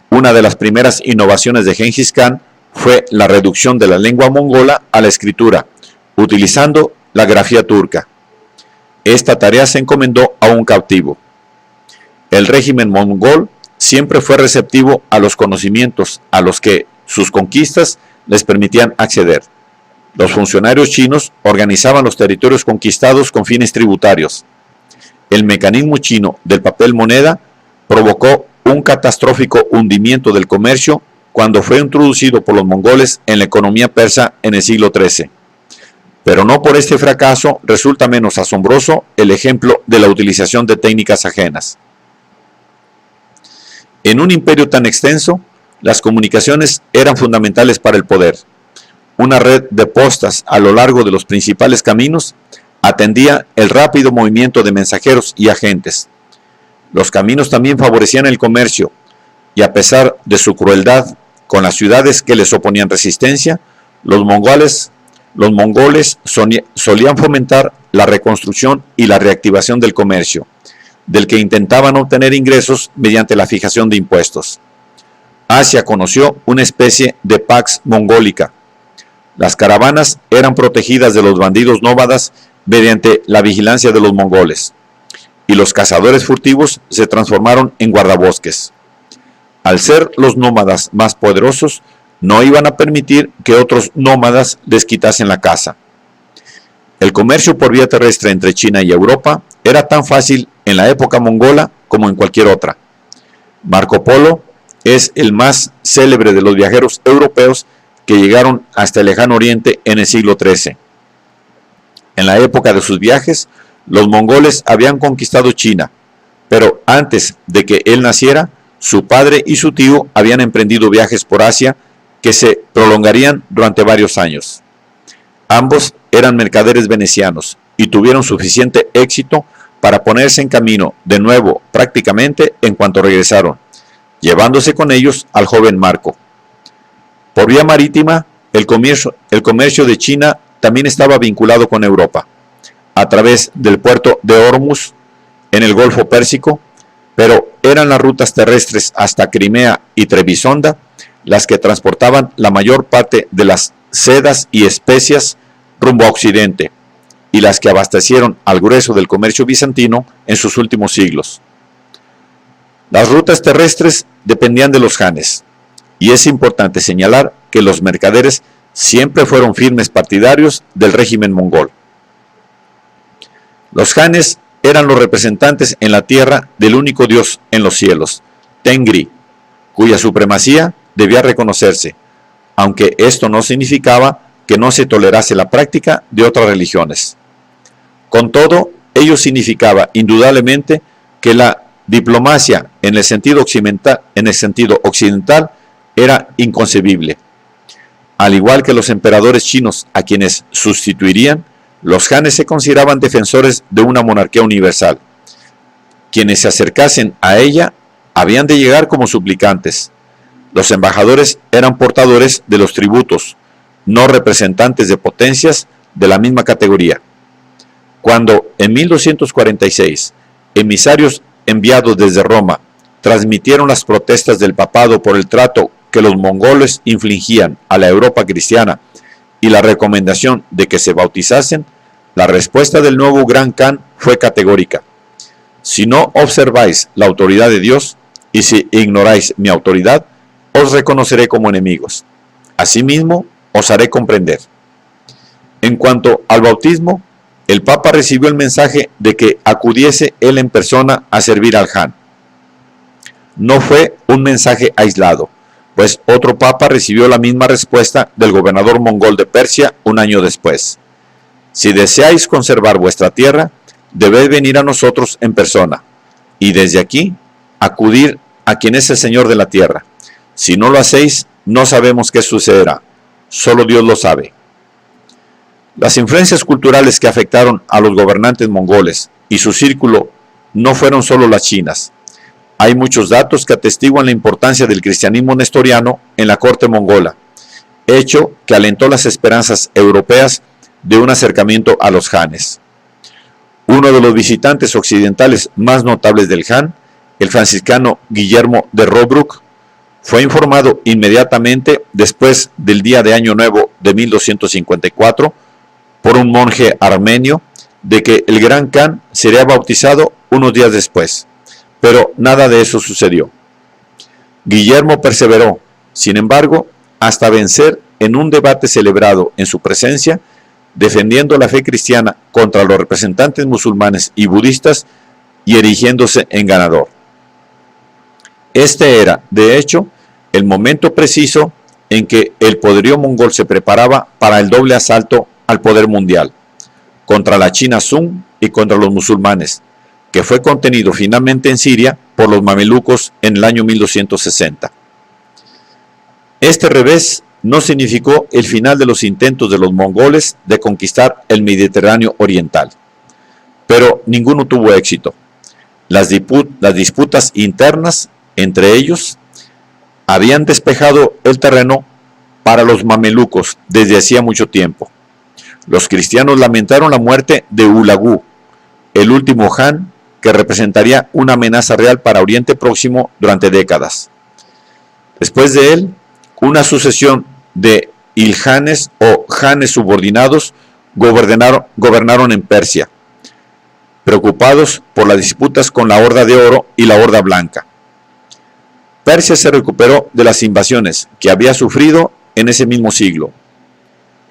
Una de las primeras innovaciones de Gengis Khan fue la reducción de la lengua mongola a la escritura, utilizando la grafía turca. Esta tarea se encomendó a un cautivo. El régimen mongol siempre fue receptivo a los conocimientos a los que sus conquistas les permitían acceder. Los funcionarios chinos organizaban los territorios conquistados con fines tributarios. El mecanismo chino del papel moneda provocó un catastrófico hundimiento del comercio cuando fue introducido por los mongoles en la economía persa en el siglo XIII. Pero no por este fracaso resulta menos asombroso el ejemplo de la utilización de técnicas ajenas. En un imperio tan extenso, las comunicaciones eran fundamentales para el poder. Una red de postas a lo largo de los principales caminos atendía el rápido movimiento de mensajeros y agentes. Los caminos también favorecían el comercio, y a pesar de su crueldad con las ciudades que les oponían resistencia, los mongoles solían fomentar la reconstrucción y la reactivación del comercio, del que intentaban obtener ingresos mediante la fijación de impuestos. Asia conoció una especie de pax mongólica. Las caravanas eran protegidas de los bandidos nómadas mediante la vigilancia de los mongoles, y los cazadores furtivos se transformaron en guardabosques. Al ser los nómadas más poderosos, no iban a permitir que otros nómadas les quitasen la caza. El comercio por vía terrestre entre China y Europa era tan fácil en la época mongola como en cualquier otra. Marco Polo es el más célebre de los viajeros europeos que llegaron hasta el lejano oriente en el siglo XIII. En la época de sus viajes, los mongoles habían conquistado China, pero antes de que él naciera, su padre y su tío habían emprendido viajes por Asia que se prolongarían durante varios años. Ambos eran mercaderes venecianos y tuvieron suficiente éxito para ponerse en camino de nuevo prácticamente en cuanto regresaron, llevándose con ellos al joven Marco. Por vía marítima, el comercio de China también estaba vinculado con Europa, a través del puerto de Hormuz en el Golfo Pérsico, pero eran las rutas terrestres hasta Crimea y Trebisonda las que transportaban la mayor parte de las sedas y especias rumbo a Occidente, y las que abastecieron al grueso del comercio bizantino en sus últimos siglos. Las rutas terrestres dependían de los janes, y es importante señalar que los mercaderes siempre fueron firmes partidarios del régimen mongol. Los janes eran los representantes en la tierra del único dios en los cielos, Tengri, cuya supremacía debía reconocerse, aunque esto no significaba que no se tolerase la práctica de otras religiones. Con todo, ello significaba indudablemente que la diplomacia en el sentido occidental era inconcebible. Al igual que los emperadores chinos a quienes sustituirían, los janes se consideraban defensores de una monarquía universal. Quienes se acercasen a ella habían de llegar como suplicantes. Los embajadores eran portadores de los tributos, no representantes de potencias de la misma categoría. Cuando en 1246 emisarios enviados desde Roma transmitieron las protestas del papado por el trato que los mongoles infligían a la Europa cristiana y la recomendación de que se bautizasen, la respuesta del nuevo Gran Khan fue categórica: si no observáis la autoridad de Dios y si ignoráis mi autoridad, os reconoceré como enemigos. Asimismo, os haré comprender. En cuanto al bautismo, el Papa recibió el mensaje de que acudiese él en persona a servir al Khan. No fue un mensaje aislado, pues otro Papa recibió la misma respuesta del gobernador mongol de Persia un año después: si deseáis conservar vuestra tierra, debéis venir a nosotros en persona, y desde aquí acudir a quien es el Señor de la tierra. Si no lo hacéis, no sabemos qué sucederá, solo Dios lo sabe. Las influencias culturales que afectaron a los gobernantes mongoles y su círculo no fueron solo las chinas. Hay muchos datos que atestiguan la importancia del cristianismo nestoriano en la corte mongola, hecho que alentó las esperanzas europeas de un acercamiento a los hanes. Uno de los visitantes occidentales más notables del Han, el franciscano Guillermo de Robruck, fue informado inmediatamente después del día de Año Nuevo de 1254 por un monje armenio de que el gran Khan sería bautizado unos días después, pero nada de eso sucedió. Guillermo perseveró, sin embargo, hasta vencer en un debate celebrado en su presencia, defendiendo la fe cristiana contra los representantes musulmanes y budistas y erigiéndose en ganador. Este era, de hecho, el momento preciso en que el poderío mongol se preparaba para el doble asalto al poder mundial, contra la China Sung y contra los musulmanes, que fue contenido finalmente en Siria por los mamelucos en el año 1260. Este revés no significó el final de los intentos de los mongoles de conquistar el Mediterráneo oriental, pero ninguno tuvo éxito. Las disputas internas entre ellos habían despejado el terreno para los mamelucos desde hacía mucho tiempo. Los cristianos lamentaron la muerte de Hulagu, el último Han que representaría una amenaza real para Oriente Próximo durante décadas. Después de él, una sucesión de ilhanes o hanes subordinados gobernaron en Persia, preocupados por las disputas con la Horda de Oro y la Horda Blanca. Persia se recuperó de las invasiones que había sufrido en ese mismo siglo.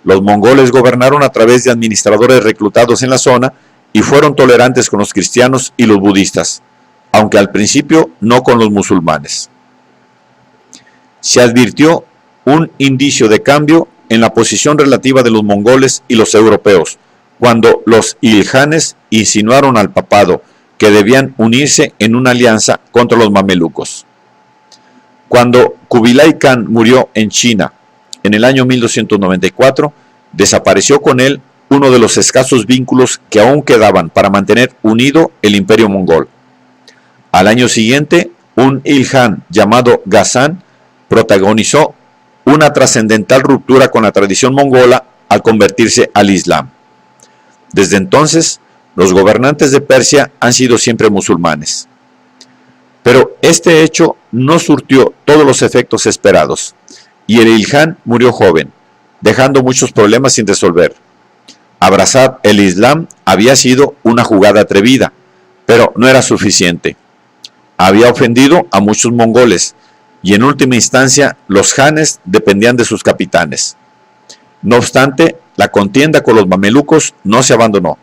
Los mongoles gobernaron a través de administradores reclutados en la zona y fueron tolerantes con los cristianos y los budistas, aunque al principio no con los musulmanes. Se advirtió un indicio de cambio en la posición relativa de los mongoles y los europeos, cuando los ilhanes insinuaron al papado que debían unirse en una alianza contra los mamelucos. Cuando Kubilai Khan murió en China en el año 1294, desapareció con él uno de los escasos vínculos que aún quedaban para mantener unido el imperio mongol. Al año siguiente, un ilhan llamado Ghazan protagonizó una trascendental ruptura con la tradición mongola al convertirse al Islam. Desde entonces, los gobernantes de Persia han sido siempre musulmanes. Pero este hecho no surtió todos los efectos esperados, y el ilhan murió joven, dejando muchos problemas sin resolver. Abrazar el Islam había sido una jugada atrevida, pero no era suficiente. Había ofendido a muchos mongoles, y en última instancia los hanes dependían de sus capitanes. No obstante, la contienda con los mamelucos no se abandonó.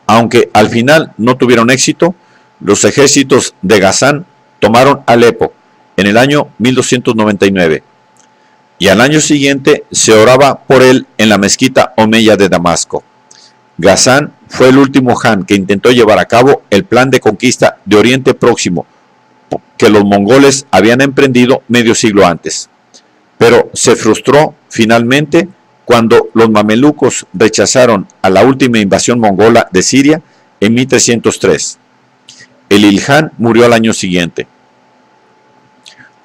Aunque al final no tuvieron éxito, los ejércitos de Ghazan tomaron Alepo en el año 1299, y al año siguiente se oraba por él en la mezquita omeya de Damasco. Ghazan fue el último Han que intentó llevar a cabo el plan de conquista de Oriente Próximo que los mongoles habían emprendido medio siglo antes, pero se frustró finalmente cuando los mamelucos rechazaron a la última invasión mongola de Siria en 1303. El ilhan murió al año siguiente.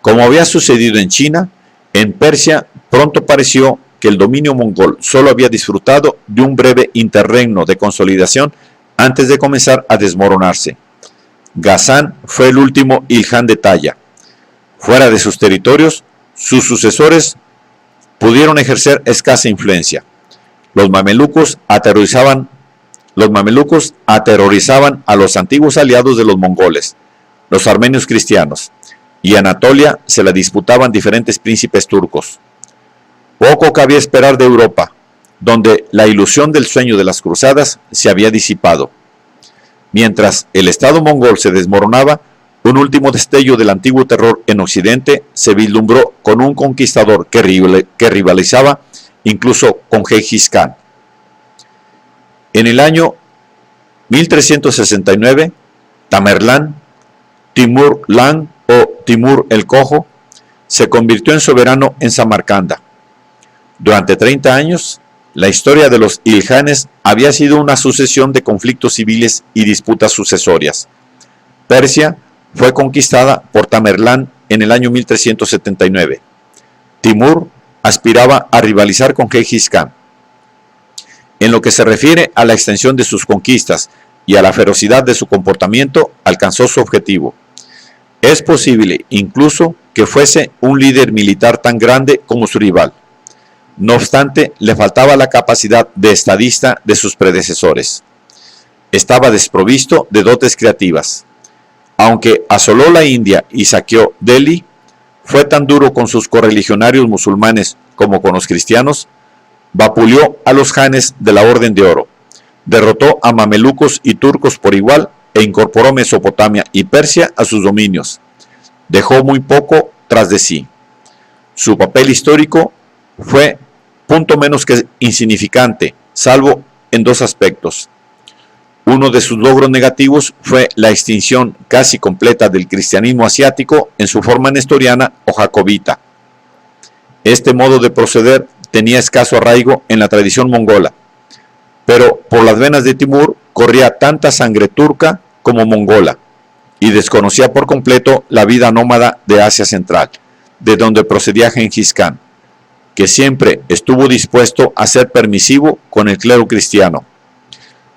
Como había sucedido en China, en Persia pronto pareció que el dominio mongol solo había disfrutado de un breve interregno de consolidación antes de comenzar a desmoronarse. Ghazan fue el último ilhan de talla. Fuera de sus territorios, sus sucesores pudieron ejercer escasa influencia. Los mamelucos aterrorizaban a los antiguos aliados de los mongoles, los armenios cristianos, y Anatolia se la disputaban diferentes príncipes turcos. Poco cabía esperar de Europa, donde la ilusión del sueño de las cruzadas se había disipado. Mientras el Estado mongol se desmoronaba, un último destello del antiguo terror en Occidente se vislumbró con un conquistador que rivalizaba incluso con Gengis Khan. En el año 1369, Tamerlán, Timur Lang o Timur el Cojo, se convirtió en soberano en Samarcanda. Durante 30 años, la historia de los Iljanes había sido una sucesión de conflictos civiles y disputas sucesorias. Persia fue conquistada por Tamerlán en el año 1379. Timur aspiraba a rivalizar con Gengis Khan. En lo que se refiere a la extensión de sus conquistas y a la ferocidad de su comportamiento, alcanzó su objetivo. Es posible incluso que fuese un líder militar tan grande como su rival. No obstante, le faltaba la capacidad de estadista de sus predecesores. Estaba desprovisto de dotes creativas. Aunque asoló la India y saqueó Delhi, fue tan duro con sus correligionarios musulmanes como con los cristianos, vapuleó a los janes de la Orden de Oro, derrotó a mamelucos y turcos por igual e incorporó Mesopotamia y Persia a sus dominios. Dejó muy poco tras de sí. Su papel histórico fue punto menos que insignificante, salvo en dos aspectos. Uno de sus logros negativos fue la extinción casi completa del cristianismo asiático en su forma nestoriana o jacobita. Este modo de proceder tenía escaso arraigo en la tradición mongola, pero por las venas de Timur corría tanta sangre turca como mongola, y desconocía por completo la vida nómada de Asia Central, de donde procedía Gengis Khan, que siempre estuvo dispuesto a ser permisivo con el clero cristiano.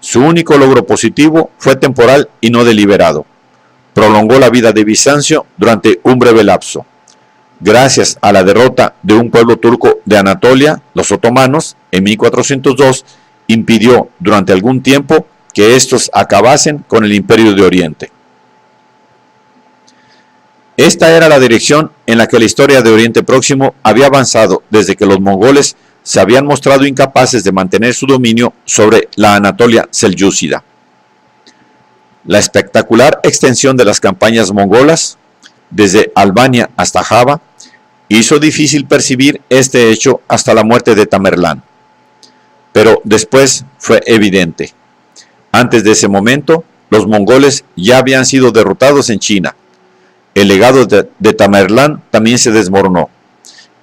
Su único logro positivo fue temporal y no deliberado. Prolongó la vida de Bizancio durante un breve lapso. Gracias a la derrota de un pueblo turco de Anatolia, los otomanos, en 1402, impidió durante algún tiempo que estos acabasen con el Imperio de Oriente. Esta era la dirección en la que la historia de Oriente Próximo había avanzado desde que los mongoles se habían mostrado incapaces de mantener su dominio sobre la Anatolia selyúcida. La espectacular extensión de las campañas mongolas, desde Albania hasta Java, hizo difícil percibir este hecho hasta la muerte de Tamerlán. Pero después fue evidente. Antes de ese momento, los mongoles ya habían sido derrotados en China. El legado de Tamerlán también se desmoronó,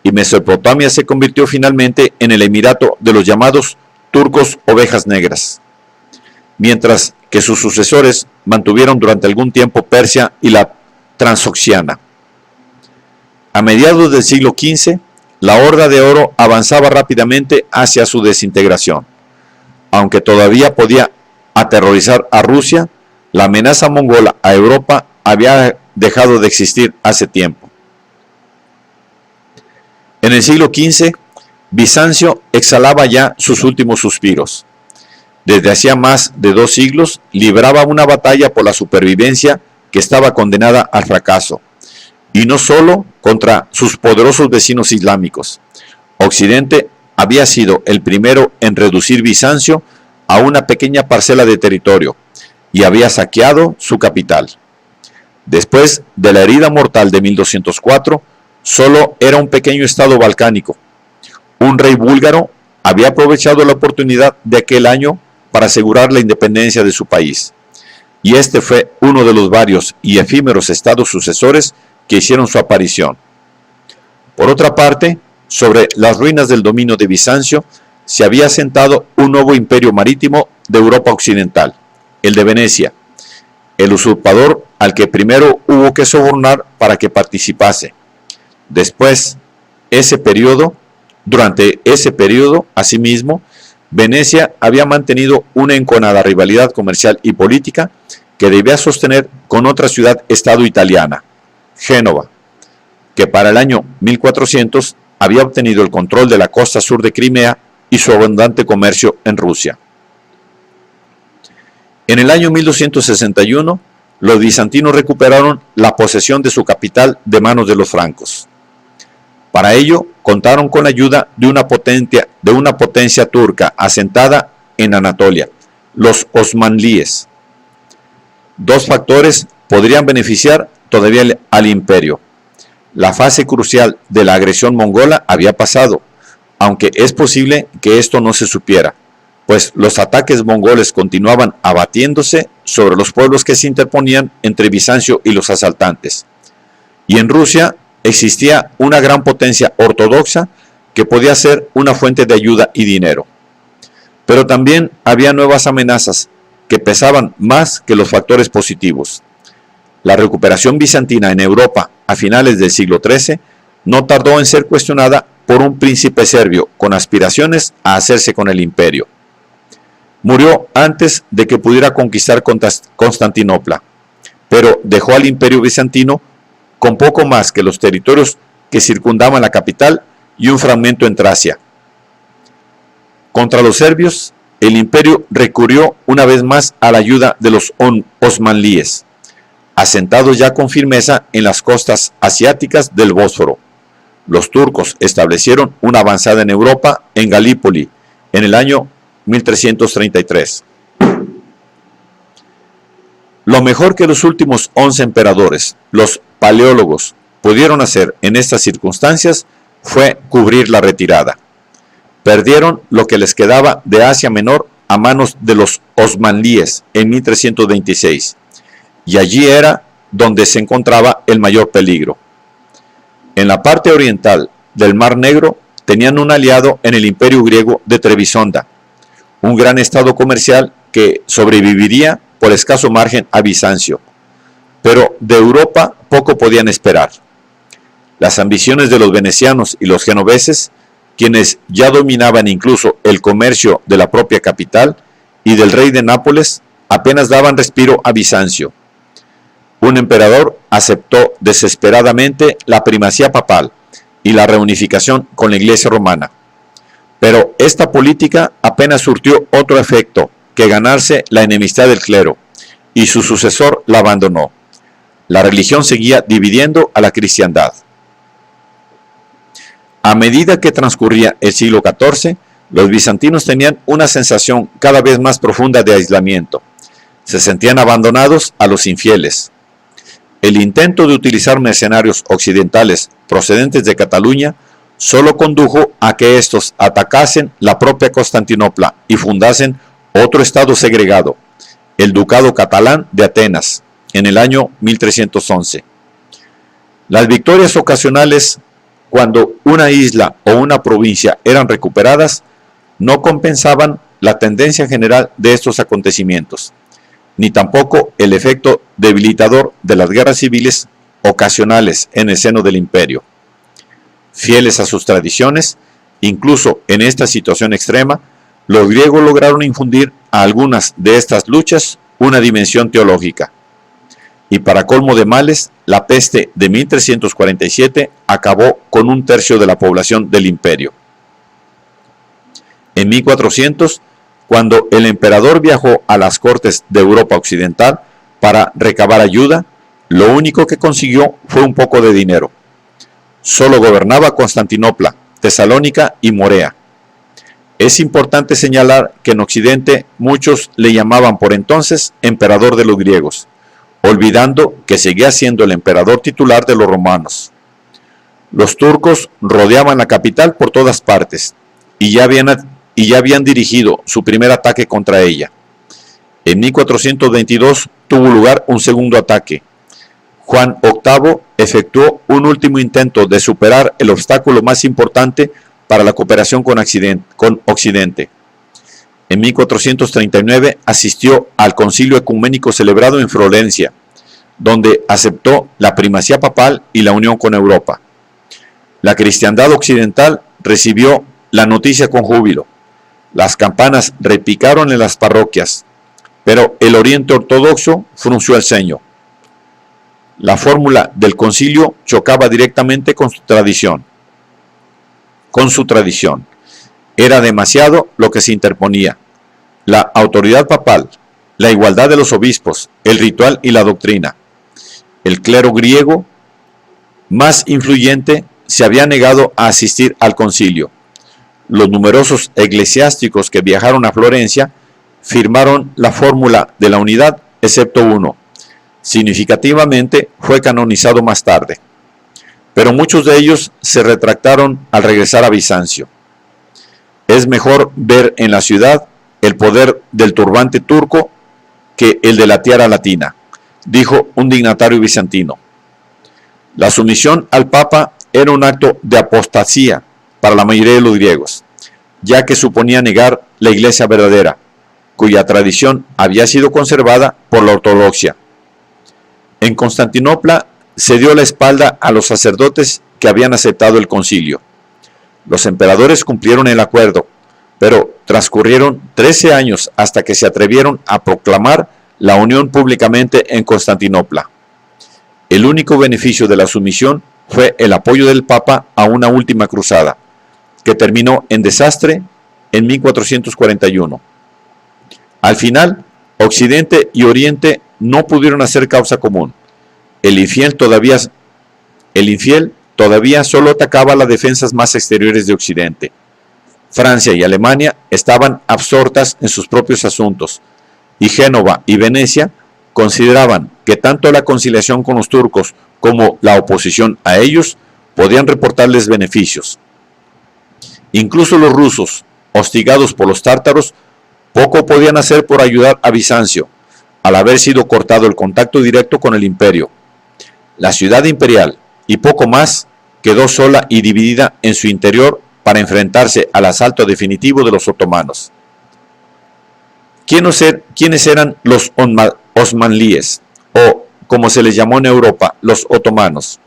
y Mesopotamia se convirtió finalmente en el emirato de los llamados turcos ovejas negras, mientras que sus sucesores mantuvieron durante algún tiempo Persia y la Transoxiana. A mediados del siglo XV, la Horda de Oro avanzaba rápidamente hacia su desintegración. Aunque todavía podía aterrorizar a Rusia, la amenaza mongola a Europa había dejado de existir hace tiempo. En el siglo XV, Bizancio exhalaba ya sus últimos suspiros. Desde hacía más de 2 siglos, libraba una batalla por la supervivencia que estaba condenada al fracaso, y no solo contra sus poderosos vecinos islámicos. Occidente había sido el primero en reducir Bizancio a una pequeña parcela de territorio, y había saqueado su capital. Después de la herida mortal de 1204, solo era un pequeño estado balcánico. Un rey búlgaro había aprovechado la oportunidad de aquel año para asegurar la independencia de su país, y este fue uno de los varios y efímeros estados sucesores que hicieron su aparición. Por otra parte, sobre las ruinas del dominio de Bizancio se había asentado un nuevo imperio marítimo de Europa Occidental, el de Venecia, el usurpador al que primero hubo que sobornar para que participase. Después, durante ese periodo, asimismo, Venecia había mantenido una enconada rivalidad comercial y política que debía sostener con otra ciudad-estado italiana, Génova, que para el año 1400 había obtenido el control de la costa sur de Crimea y su abundante comercio en Rusia. En el año 1261, los bizantinos recuperaron la posesión de su capital de manos de los francos. Para ello, contaron con la ayuda de una potencia turca asentada en Anatolia, los osmanlíes. 2 factores podrían beneficiar todavía al imperio. La fase crucial de la agresión mongola había pasado, aunque es posible que esto no se supiera, pues los ataques mongoles continuaban abatiéndose sobre los pueblos que se interponían entre Bizancio y los asaltantes. Y en Rusia existía una gran potencia ortodoxa que podía ser una fuente de ayuda y dinero. Pero también había nuevas amenazas que pesaban más que los factores positivos. La recuperación bizantina en Europa a finales del siglo XIII no tardó en ser cuestionada por un príncipe serbio con aspiraciones a hacerse con el imperio. Murió antes de que pudiera conquistar Constantinopla, pero dejó al imperio bizantino con poco más que los territorios que circundaban la capital y un fragmento en Tracia. Contra los serbios, el imperio recurrió una vez más a la ayuda de los osmanlíes, asentados ya con firmeza en las costas asiáticas del Bósforo. Los turcos establecieron una avanzada en Europa, en Galípoli, en el año 1333. Lo mejor que los últimos 11 emperadores, los paleólogos, pudieron hacer en estas circunstancias fue cubrir la retirada. Perdieron lo que les quedaba de Asia Menor a manos de los osmanlíes en 1326, y allí era donde se encontraba el mayor peligro. En la parte oriental del Mar Negro tenían un aliado en el imperio griego de Trebisonda, un gran estado comercial que sobreviviría por escaso margen a Bizancio, pero de Europa poco podían esperar. Las ambiciones de los venecianos y los genoveses, quienes ya dominaban incluso el comercio de la propia capital y del rey de Nápoles, apenas daban respiro a Bizancio. Un emperador aceptó desesperadamente la primacía papal y la reunificación con la Iglesia romana. Pero esta política apenas surtió otro efecto que ganarse la enemistad del clero, y su sucesor la abandonó. La religión seguía dividiendo a la cristiandad. A medida que transcurría el siglo XIV, los bizantinos tenían una sensación cada vez más profunda de aislamiento. Se sentían abandonados a los infieles. El intento de utilizar mercenarios occidentales procedentes de Cataluña solo condujo a que estos atacasen la propia Constantinopla y fundasen otro estado segregado, el Ducado Catalán de Atenas, en el año 1311. Las victorias ocasionales, cuando una isla o una provincia eran recuperadas, no compensaban la tendencia general de estos acontecimientos, ni tampoco el efecto debilitador de las guerras civiles ocasionales en el seno del imperio. Fieles a sus tradiciones, incluso en esta situación extrema, los griegos lograron infundir a algunas de estas luchas una dimensión teológica. Y para colmo de males, la peste de 1347 acabó con un tercio de la población del imperio. En 1400, cuando el emperador viajó a las cortes de Europa Occidental para recabar ayuda, lo único que consiguió fue un poco de dinero. Solo gobernaba Constantinopla, Tesalónica y Morea. Es importante señalar que en Occidente muchos le llamaban por entonces emperador de los griegos, olvidando que seguía siendo el emperador titular de los romanos. Los turcos rodeaban la capital por todas partes y ya habían dirigido su primer ataque contra ella. En 1422 tuvo lugar un segundo ataque. Juan VIII efectuó un último intento de superar el obstáculo más importante para la cooperación con Occidente. En 1439 asistió al concilio ecuménico celebrado en Florencia, donde aceptó la primacía papal y la unión con Europa. La cristiandad occidental recibió la noticia con júbilo. Las campanas repicaron en las parroquias, pero el Oriente ortodoxo frunció el ceño. La fórmula del concilio chocaba directamente con su tradición. Era demasiado lo que se interponía: la autoridad papal, la igualdad de los obispos, el ritual y la doctrina. El clero griego más influyente se había negado a asistir al concilio. Los numerosos eclesiásticos que viajaron a Florencia firmaron la fórmula de la unidad, excepto uno. Significativamente fue canonizado más tarde, pero muchos de ellos se retractaron al regresar a Bizancio. Es mejor ver en la ciudad el poder del turbante turco que el de la tiara latina, dijo un dignatario bizantino. La sumisión al Papa era un acto de apostasía para la mayoría de los griegos, ya que suponía negar la Iglesia verdadera, cuya tradición había sido conservada por la ortodoxia. En Constantinopla se dio la espalda a los sacerdotes que habían aceptado el concilio. Los emperadores cumplieron el acuerdo, pero transcurrieron 13 años hasta que se atrevieron a proclamar la unión públicamente en Constantinopla. El único beneficio de la sumisión fue el apoyo del Papa a una última cruzada, que terminó en desastre en 1441. Al final, Occidente y Oriente no pudieron hacer causa común. El infiel todavía solo atacaba las defensas más exteriores de Occidente. Francia y Alemania estaban absortas en sus propios asuntos, y Génova y Venecia consideraban que tanto la conciliación con los turcos como la oposición a ellos podían reportarles beneficios. Incluso los rusos, hostigados por los tártaros, poco podían hacer por ayudar a Bizancio, al haber sido cortado el contacto directo con el imperio. La ciudad imperial, y poco más, quedó sola y dividida en su interior para enfrentarse al asalto definitivo de los otomanos. ¿Quiénes eran los osmanlíes, o como se les llamó en Europa, los otomanos?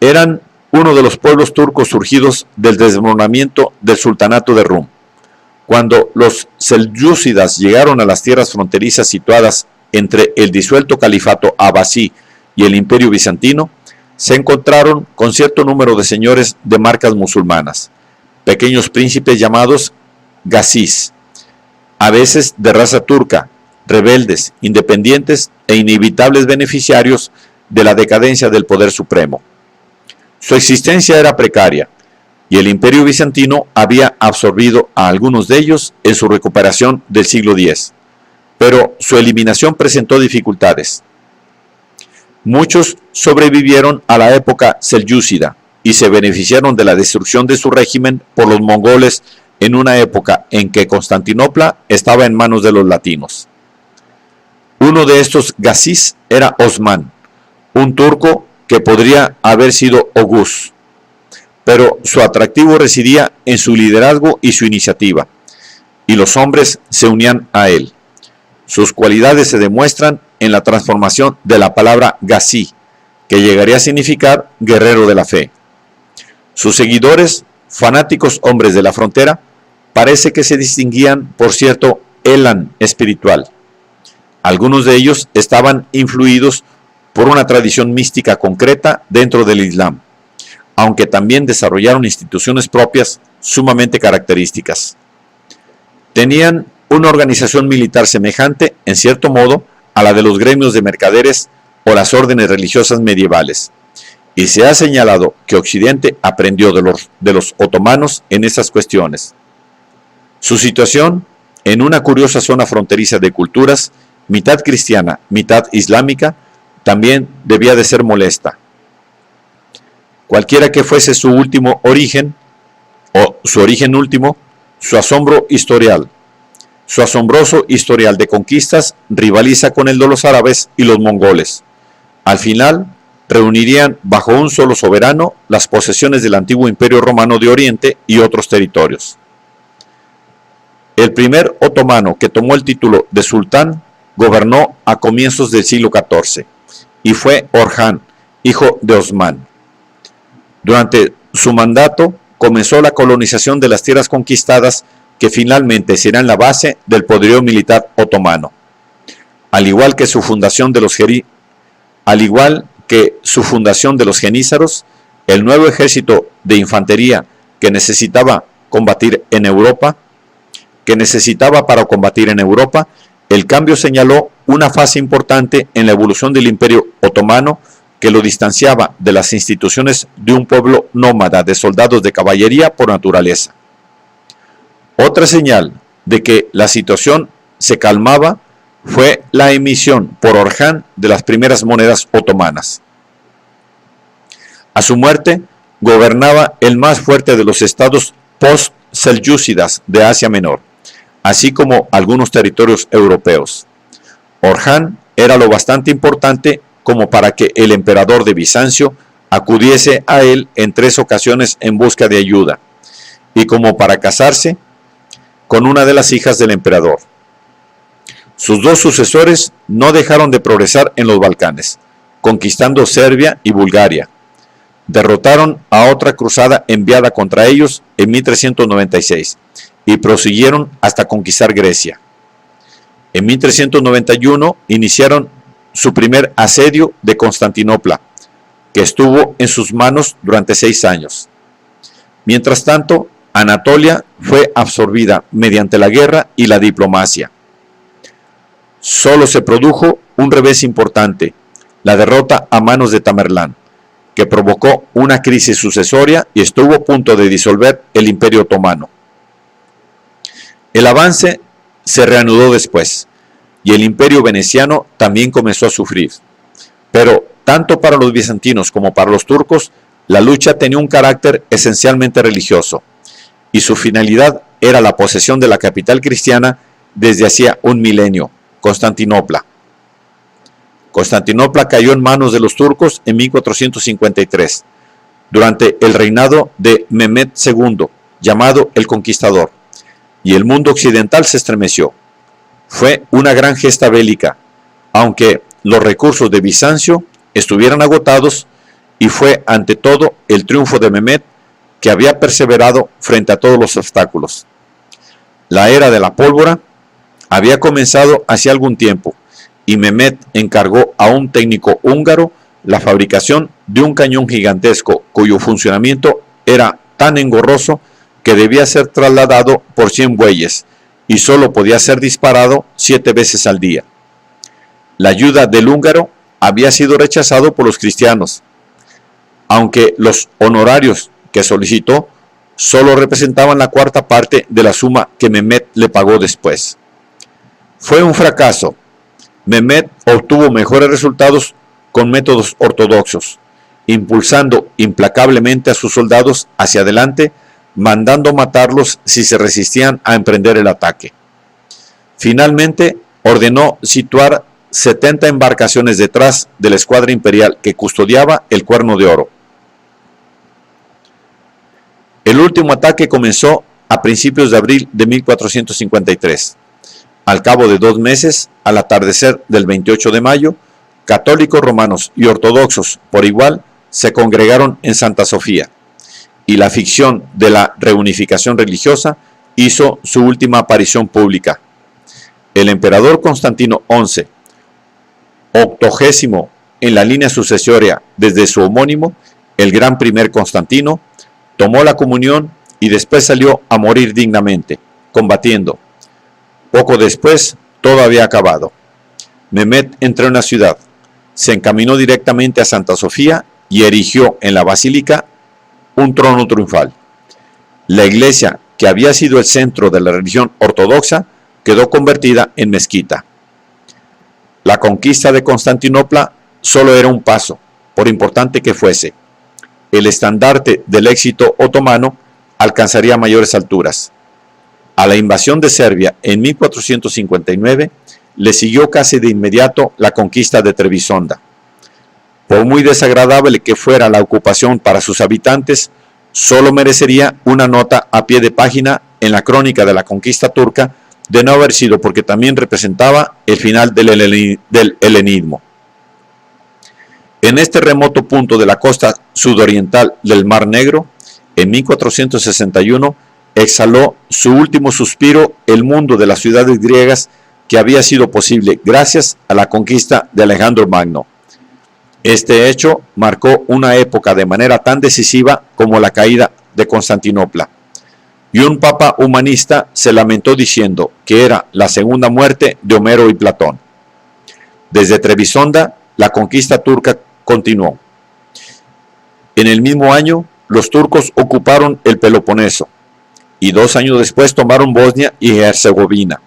Eran uno de los pueblos turcos surgidos del desmoronamiento del sultanato de Rum. Cuando los selyúcidas llegaron a las tierras fronterizas situadas entre el disuelto califato abasí y el imperio bizantino, se encontraron con cierto número de señores de marcas musulmanas, pequeños príncipes llamados gazís, a veces de raza turca, rebeldes, independientes e inevitables beneficiarios de la decadencia del poder supremo. Su existencia era precaria, y el imperio bizantino había absorbido a algunos de ellos en su recuperación del siglo X, pero su eliminación presentó dificultades. Muchos sobrevivieron a la época selyúcida y se beneficiaron de la destrucción de su régimen por los mongoles en una época en que Constantinopla estaba en manos de los latinos. Uno de estos gazís era Osman, un turco que podría haber sido Oguz, pero su atractivo residía en su liderazgo y su iniciativa, y los hombres se unían a él. Sus cualidades se demuestran en la transformación de la palabra gazí, que llegaría a significar guerrero de la fe. Sus seguidores, fanáticos hombres de la frontera, parece que se distinguían por cierto elan espiritual. Algunos de ellos estaban influidos por una tradición mística concreta dentro del Islam, aunque también desarrollaron instituciones propias sumamente características. Tenían una organización militar semejante, en cierto modo, a la de los gremios de mercaderes o las órdenes religiosas medievales, y se ha señalado que Occidente aprendió de los otomanos en esas cuestiones. Su situación, en una curiosa zona fronteriza de culturas, mitad cristiana, mitad islámica, también debía de ser molesta. Cualquiera que fuese su último origen, o su origen último, su asombroso historial de conquistas rivaliza con el de los árabes y los mongoles. Al final, reunirían bajo un solo soberano las posesiones del antiguo Imperio Romano de Oriente y otros territorios. El primer otomano que tomó el título de sultán gobernó a comienzos del siglo XIV y fue Orhan, hijo de Osman. Durante su mandato comenzó la colonización de las tierras conquistadas que finalmente serán la base del poderío militar otomano. Al igual que su fundación de los genízaros, el nuevo ejército de infantería que necesitaba para combatir en Europa, el cambio señaló una fase importante en la evolución del Imperio Otomano que lo distanciaba de las instituciones de un pueblo nómada de soldados de caballería por naturaleza. Otra señal de que la situación se calmaba fue la emisión por Orhan de las primeras monedas otomanas. A su muerte, gobernaba el más fuerte de los estados post-selyúcidas de Asia Menor, así como algunos territorios europeos. Orhan era lo bastante importante como para que el emperador de Bizancio acudiese a él en 3 ocasiones en busca de ayuda, y como para casarse con una de las hijas del emperador. Sus 2 sucesores no dejaron de progresar en los Balcanes, conquistando Serbia y Bulgaria. Derrotaron a otra cruzada enviada contra ellos en 1396 y prosiguieron hasta conquistar Grecia. En 1391 iniciaron su primer asedio de Constantinopla, que estuvo en sus manos durante 6 años. Mientras tanto, Anatolia fue absorbida mediante la guerra y la diplomacia. Solo se produjo un revés importante, la derrota a manos de Tamerlán, que provocó una crisis sucesoria y estuvo a punto de disolver el Imperio Otomano. El avance se reanudó después, y el Imperio Veneciano también comenzó a sufrir. Pero tanto para los bizantinos como para los turcos, la lucha tenía un carácter esencialmente religioso, y su finalidad era la posesión de la capital cristiana desde hacía un milenio, Constantinopla. Constantinopla cayó en manos de los turcos en 1453, durante el reinado de Mehmed II, llamado el Conquistador, y el mundo occidental se estremeció. Fue una gran gesta bélica, aunque los recursos de Bizancio estuvieran agotados, y fue ante todo el triunfo de Mehmed, que había perseverado frente a todos los obstáculos. La era de la pólvora había comenzado hace algún tiempo, y Mehmed encargó a un técnico húngaro la fabricación de un cañón gigantesco cuyo funcionamiento era tan engorroso que debía ser trasladado por 100 bueyes y solo podía ser disparado 7 veces al día. La ayuda del húngaro había sido rechazado por los cristianos, aunque los honorarios que solicitó solo representaban la 1/4 parte de la suma que Mehmed le pagó después. Fue un fracaso. Mehmed obtuvo mejores resultados con métodos ortodoxos, impulsando implacablemente a sus soldados hacia adelante, mandando matarlos si se resistían a emprender el ataque. Finalmente, ordenó situar 70 embarcaciones detrás de la escuadra imperial que custodiaba el Cuerno de Oro. El último ataque comenzó a principios de abril de 1453. Al cabo de 2 meses, al atardecer del 28 de mayo, católicos romanos y ortodoxos por igual se congregaron en Santa Sofía, y la ficción de la reunificación religiosa hizo su última aparición pública. El emperador Constantino XI, 80º en la línea sucesoria desde su homónimo, el gran primer Constantino, tomó la comunión y después salió a morir dignamente, combatiendo. Poco después, todo había acabado. Mehmed entró en la ciudad, se encaminó directamente a Santa Sofía y erigió en la basílica un trono triunfal. La iglesia, que había sido el centro de la religión ortodoxa, quedó convertida en mezquita. La conquista de Constantinopla solo era un paso, por importante que fuese. El estandarte del éxito otomano alcanzaría mayores alturas. A la invasión de Serbia en 1459 le siguió casi de inmediato la conquista de Trebisonda. Por muy desagradable que fuera la ocupación para sus habitantes, solo merecería una nota a pie de página en la crónica de la conquista turca, de no haber sido porque también representaba el final del helenismo. En este remoto punto de la costa sudoriental del Mar Negro, en 1461, exhaló su último suspiro el mundo de las ciudades griegas, que había sido posible gracias a la conquista de Alejandro Magno. Este hecho marcó una época de manera tan decisiva como la caída de Constantinopla, y un papa humanista se lamentó diciendo que era la segunda muerte de Homero y Platón. Desde Trebisonda, la conquista turca continuó. En el mismo año, los turcos ocuparon el Peloponeso, y 2 años después tomaron Bosnia y Herzegovina.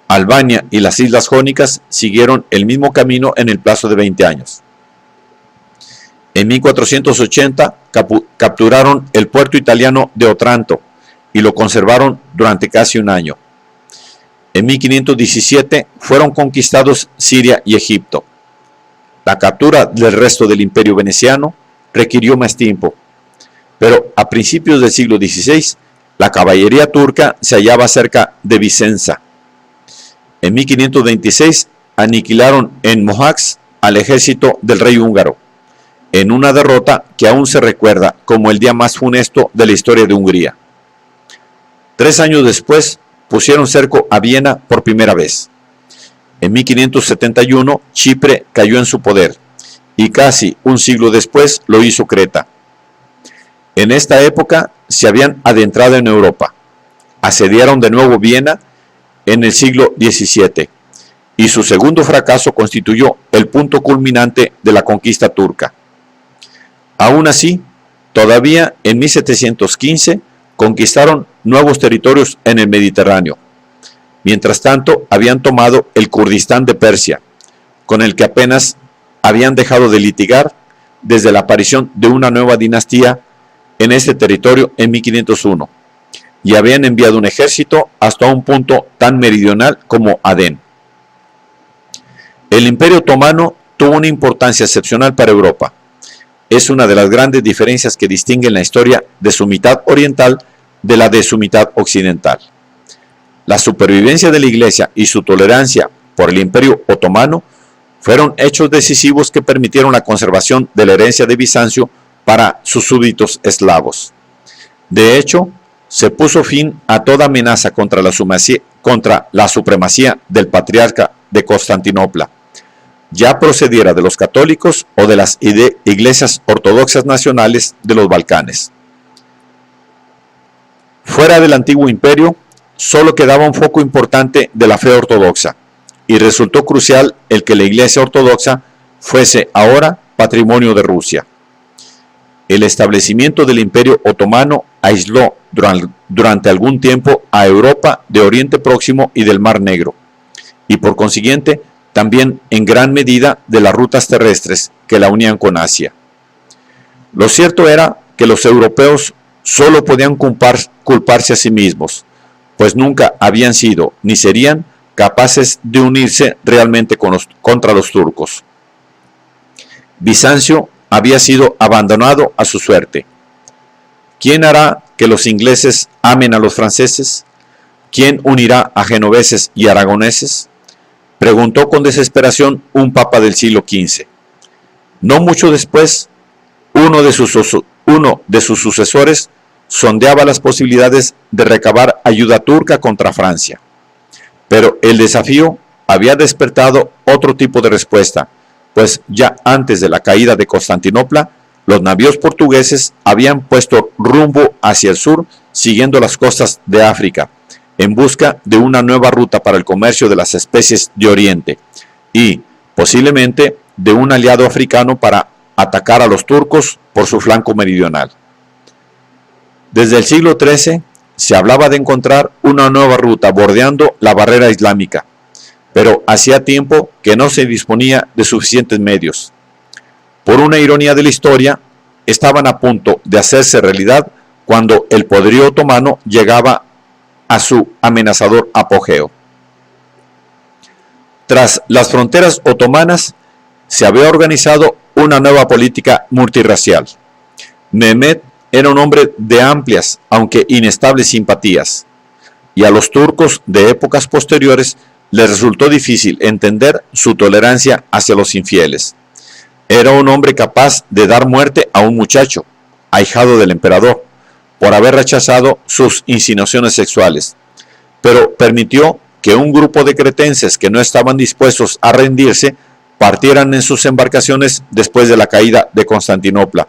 Albania y las Islas Jónicas siguieron el mismo camino en el plazo de 20 años. En 1480 capturaron el puerto italiano de Otranto y lo conservaron durante casi un año. En 1517 fueron conquistados Siria y Egipto. La captura del resto del imperio veneciano requirió más tiempo, pero a principios del siglo XVI, la caballería turca se hallaba cerca de Vicenza. En 1526 aniquilaron en Mohacs al ejército del rey húngaro, en una derrota que aún se recuerda como el día más funesto de la historia de Hungría. 3 años después pusieron cerco a Viena por primera vez. En 1571 Chipre cayó en su poder y casi un siglo después lo hizo Creta. En esta época se habían adentrado en Europa, asediaron de nuevo Viena en el siglo XVII y su segundo fracaso constituyó el punto culminante de la conquista turca. Aún así, todavía en 1715 conquistaron nuevos territorios en el Mediterráneo. Mientras tanto, habían tomado el Kurdistán de Persia, con el que apenas habían dejado de litigar desde la aparición de una nueva dinastía en este territorio en 1501, y habían enviado un ejército hasta un punto tan meridional como Adén. El Imperio Otomano tuvo una importancia excepcional para Europa. Es una de las grandes diferencias que distinguen la historia de su mitad oriental de la de su mitad occidental. La supervivencia de la Iglesia y su tolerancia por el Imperio Otomano fueron hechos decisivos que permitieron la conservación de la herencia de Bizancio para sus súbditos eslavos. De hecho, se puso fin a toda amenaza contra la supremacía del patriarca de Constantinopla, ya procediera de los católicos o de las iglesias ortodoxas nacionales de los Balcanes. Fuera del antiguo imperio, solo quedaba un foco importante de la fe ortodoxa, y resultó crucial el que la Iglesia ortodoxa fuese ahora patrimonio de Rusia. El establecimiento del Imperio Otomano aisló durante algún tiempo a Europa de Oriente Próximo y del Mar Negro, y por consiguiente también en gran medida de las rutas terrestres que la unían con Asia. Lo cierto era que los europeos solo podían culparse a sí mismos, pues nunca habían sido ni serían capaces de unirse realmente contra los turcos. Bizancio había sido abandonado a su suerte. ¿Quién hará que los ingleses amen a los franceses? ¿Quién unirá a genoveses y aragoneses?, preguntó con desesperación un papa del siglo XV. No mucho después, uno de sus sucesores sondeaba las posibilidades de recabar ayuda turca contra Francia. Pero el desafío había despertado otro tipo de respuesta, pues ya antes de la caída de Constantinopla, los navíos portugueses habían puesto rumbo hacia el sur, siguiendo las costas de África, en busca de una nueva ruta para el comercio de las especies de Oriente y, posiblemente, de un aliado africano para atacar a los turcos por su flanco meridional. Desde el siglo XIII se hablaba de encontrar una nueva ruta bordeando la barrera islámica, pero hacía tiempo que no se disponía de suficientes medios. Por una ironía de la historia, estaban a punto de hacerse realidad cuando el poderío otomano llegaba a su amenazador apogeo. Tras las fronteras otomanas, se había organizado una nueva política multirracial. Mehmed era un hombre de amplias, aunque inestables simpatías, y a los turcos de épocas posteriores les resultó difícil entender su tolerancia hacia los infieles. Era un hombre capaz de dar muerte a un muchacho, ahijado del emperador, por haber rechazado sus insinuaciones sexuales, pero permitió que un grupo de cretenses que no estaban dispuestos a rendirse partieran en sus embarcaciones después de la caída de Constantinopla,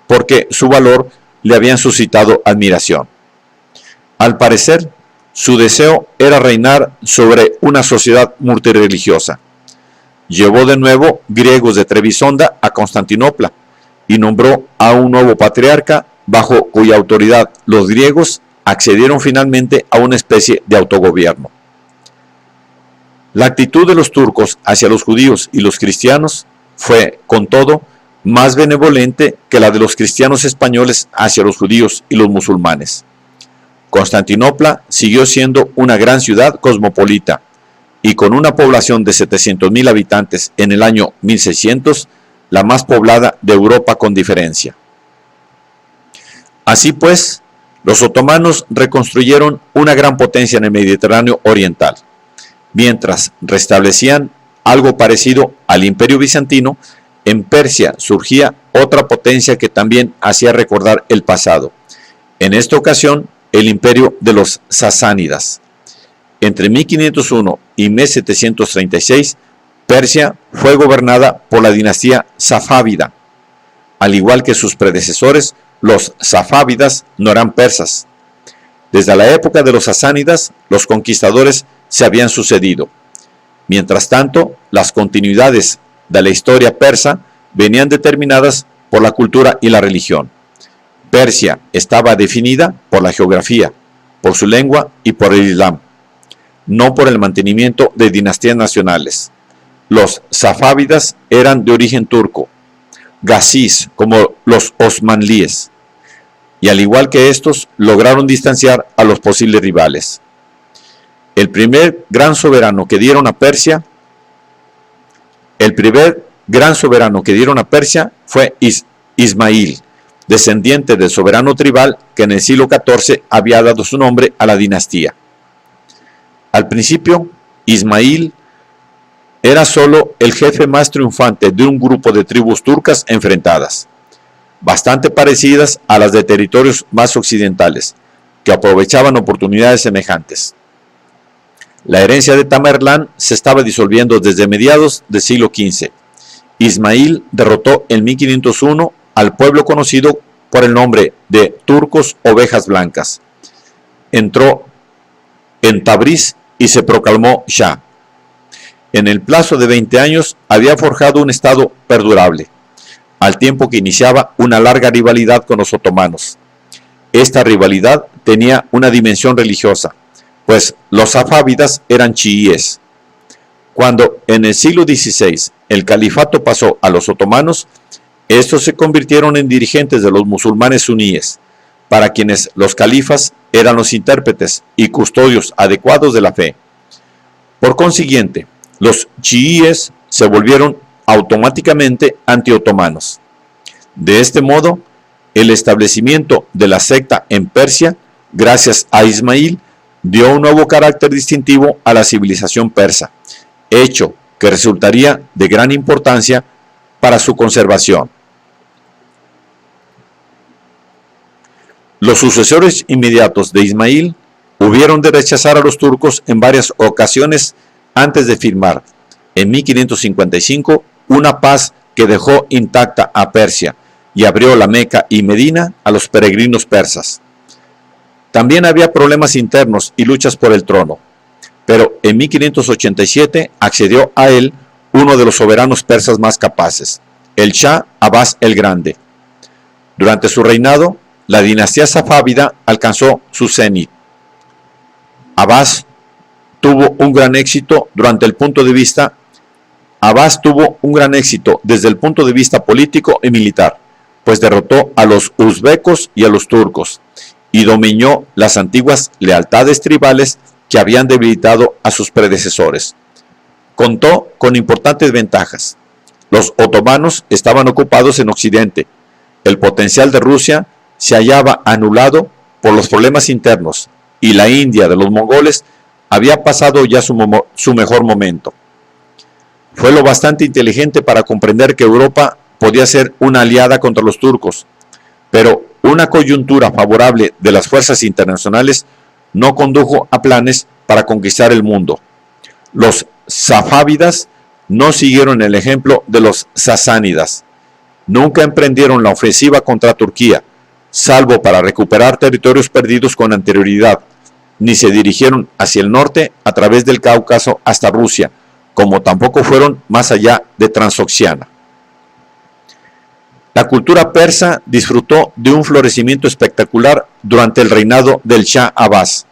porque su valor le habían suscitado admiración. Al parecer, su deseo era reinar sobre una sociedad multirreligiosa. Llevó de nuevo griegos de Trebisonda a Constantinopla y nombró a un nuevo patriarca bajo cuya autoridad los griegos accedieron finalmente a una especie de autogobierno. La actitud de los turcos hacia los judíos y los cristianos fue, con todo, más benevolente que la de los cristianos españoles hacia los judíos y los musulmanes. Constantinopla siguió siendo una gran ciudad cosmopolita, y con una población de 700.000 habitantes en el año 1600, la más poblada de Europa con diferencia. Así pues, los otomanos reconstruyeron una gran potencia en el Mediterráneo oriental, mientras restablecían algo parecido al Imperio Bizantino. En Persia surgía otra potencia que también hacía recordar el pasado, en esta ocasión el imperio de los sasánidas. Entre 1501 y 1736, Persia fue gobernada por la dinastía safávida. Al igual que sus predecesores, los safávidas no eran persas. Desde la época de los sasánidas, los conquistadores se habían sucedido. Mientras tanto, las continuidades de la historia persa venían determinadas por la cultura y la religión. Persia estaba definida por la geografía, por su lengua y por el Islam, no por el mantenimiento de dinastías nacionales. Los safávidas eran de origen turco, gazís como los osmanlíes, y al igual que estos, lograron distanciar a los posibles rivales. El primer gran soberano que dieron a Persia fue Ismail, descendiente del soberano tribal que en el siglo XIV había dado su nombre a la dinastía. Al principio, Ismail era solo el jefe más triunfante de un grupo de tribus turcas enfrentadas, bastante parecidas a las de territorios más occidentales, que aprovechaban oportunidades semejantes. La herencia de Tamerlán se estaba disolviendo desde mediados del siglo XV. Ismail derrotó en 1501 al pueblo conocido por el nombre de turcos ovejas blancas. Entró en Tabriz y se proclamó Shah. En el plazo de 20 años había forjado un estado perdurable, al tiempo que iniciaba una larga rivalidad con los otomanos. Esta rivalidad tenía una dimensión religiosa, pues los safávidas eran chiíes. Cuando en el siglo XVI el califato pasó a los otomanos, estos se convirtieron en dirigentes de los musulmanes suníes, para quienes los califas eran los intérpretes y custodios adecuados de la fe. Por consiguiente, los chiíes se volvieron automáticamente antiotomanos. De este modo, el establecimiento de la secta en Persia, gracias a Ismail, dio un nuevo carácter distintivo a la civilización persa, hecho que resultaría de gran importancia para su conservación. Los sucesores inmediatos de Ismail hubieron de rechazar a los turcos en varias ocasiones antes de firmar, en 1555, una paz que dejó intacta a Persia y abrió la Meca y Medina a los peregrinos persas. También había problemas internos y luchas por el trono, pero en 1587 accedió a él uno de los soberanos persas más capaces, el Shah Abbas el Grande. Durante su reinado, la dinastía safávida alcanzó su cenit. Abbas tuvo un gran éxito desde el punto de vista político y militar, pues derrotó a los uzbecos y a los turcos, y dominó las antiguas lealtades tribales que habían debilitado a sus predecesores. Contó con importantes ventajas. Los otomanos estaban ocupados en Occidente. El potencial de Rusia se hallaba anulado por los problemas internos, y la India de los mongoles había pasado ya su mejor momento. Fue lo bastante inteligente para comprender que Europa podía ser una aliada contra los turcos, pero una coyuntura favorable de las fuerzas internacionales no condujo a planes para conquistar el mundo. Los safávidas no siguieron el ejemplo de los sasánidas. Nunca emprendieron la ofensiva contra Turquía, salvo para recuperar territorios perdidos con anterioridad, ni se dirigieron hacia el norte a través del Cáucaso hasta Rusia, como tampoco fueron más allá de Transoxiana. La cultura persa disfrutó de un florecimiento espectacular durante el reinado del Shah Abbas,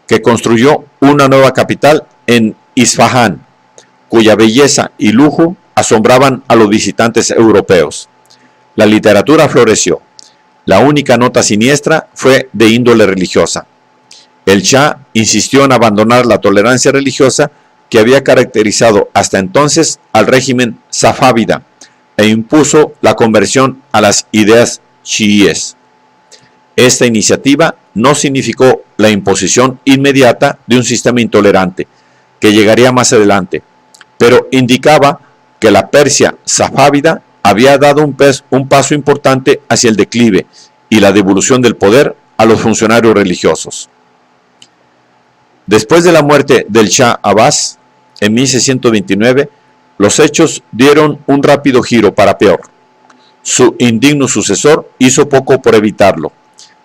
que construyó una nueva capital en Isfahán, cuya belleza y lujo asombraban a los visitantes europeos. La literatura floreció. La única nota siniestra fue de índole religiosa. El Shah insistió en abandonar la tolerancia religiosa que había caracterizado hasta entonces al régimen safávida e impuso la conversión a las ideas chiíes. Esta iniciativa no significó la imposición inmediata de un sistema intolerante, que llegaría más adelante, pero indicaba que la Persia safávida había dado un paso importante hacia el declive y la devolución del poder a los funcionarios religiosos. Después de la muerte del Shah Abbas, en 1629, los hechos dieron un rápido giro para peor. Su indigno sucesor hizo poco por evitarlo,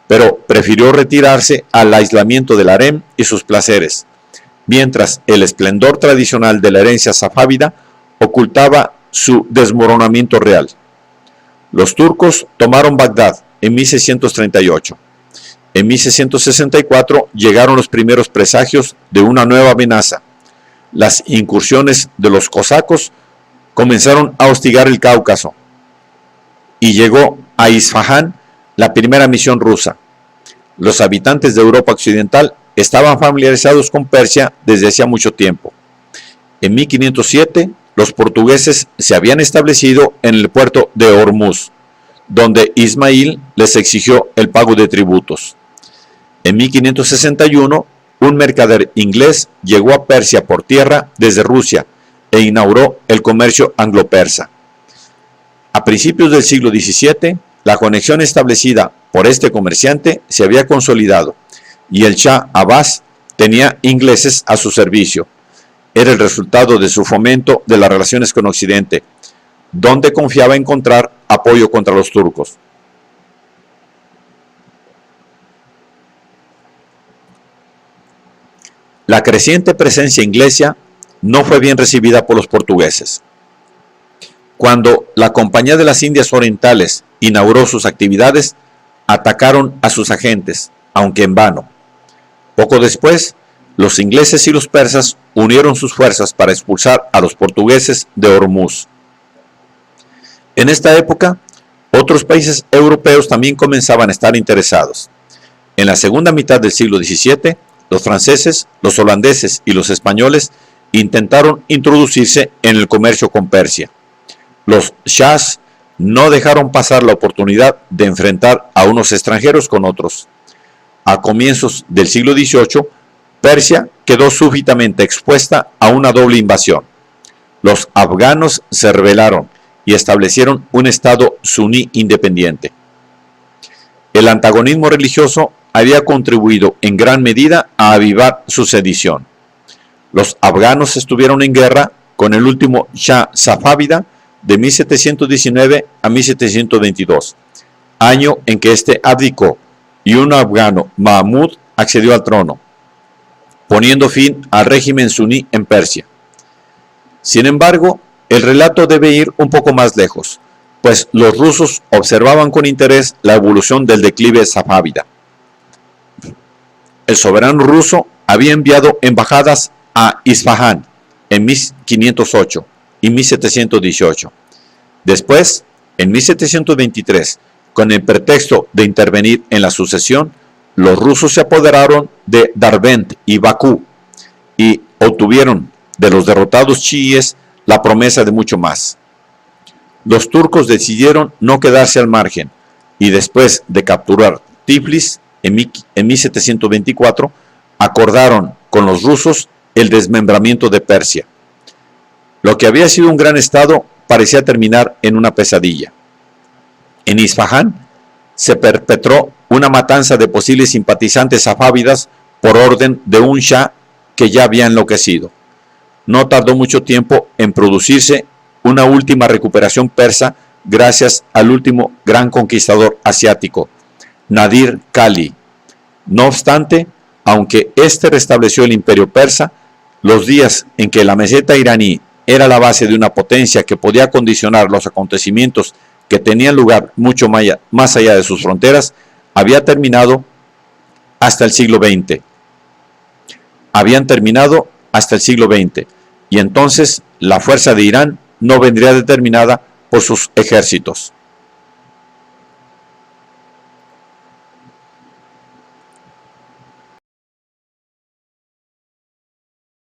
pero prefirió retirarse al aislamiento del harem y sus placeres, mientras el esplendor tradicional de la herencia safávida ocultaba su desmoronamiento real. Los turcos tomaron Bagdad en 1638. En 1664 llegaron los primeros presagios de una nueva amenaza. Las incursiones de los cosacos comenzaron a hostigar el Cáucaso y llegó a Isfahán la primera misión rusa. Los habitantes de Europa Occidental estaban familiarizados con Persia desde hacía mucho tiempo. En 1507, los portugueses se habían establecido en el puerto de Hormuz, donde Ismail les exigió el pago de tributos. En 1561, un mercader inglés llegó a Persia por tierra desde Rusia e inauguró el comercio anglo-persa. A principios del siglo XVII, la conexión establecida por este comerciante se había consolidado y el Shah Abbas tenía ingleses a su servicio. Era el resultado de su fomento de las relaciones con Occidente, donde confiaba encontrar apoyo contra los turcos. La creciente presencia inglesa no fue bien recibida por los portugueses. Cuando la Compañía de las Indias Orientales inauguró sus actividades, atacaron a sus agentes, aunque en vano. Poco después, los ingleses y los persas unieron sus fuerzas para expulsar a los portugueses de Hormuz. En esta época, otros países europeos también comenzaban a estar interesados. En la segunda mitad del siglo XVII, los franceses, los holandeses y los españoles intentaron introducirse en el comercio con Persia. Los shahs no dejaron pasar la oportunidad de enfrentar a unos extranjeros con otros. A comienzos del siglo XVIII, Persia quedó súbitamente expuesta a una doble invasión. Los afganos se rebelaron y establecieron un estado suní independiente. El antagonismo religioso había contribuido en gran medida a avivar su sedición. Los afganos estuvieron en guerra con el último Shah safávida de 1719 a 1722, año en que éste abdicó y un afgano, Mahmud, accedió al trono, poniendo fin al régimen suní en Persia. Sin embargo, el relato debe ir un poco más lejos, pues los rusos observaban con interés la evolución del declive safávida. El soberano ruso había enviado embajadas a Isfahán en 1508 y 1718. Después, en 1723, con el pretexto de intervenir en la sucesión, los rusos se apoderaron de Darbent y Bakú y obtuvieron de los derrotados chiíes la promesa de mucho más. Los turcos decidieron no quedarse al margen y después de capturar Tiflis en 1724, acordaron con los rusos el desmembramiento de Persia. Lo que había sido un gran estado parecía terminar en una pesadilla. En Isfahán se perpetró una matanza de posibles simpatizantes safávidas por orden de un shah que ya había enloquecido. No tardó mucho tiempo en producirse una última recuperación persa gracias al último gran conquistador asiático, Nadir Kali. No obstante, aunque éste restableció el imperio persa, los días en que la meseta iraní era la base de una potencia que podía condicionar los acontecimientos que tenían lugar mucho más allá de sus fronteras, había terminado hasta el siglo XX. Y entonces la fuerza de Irán no vendría determinada por sus ejércitos.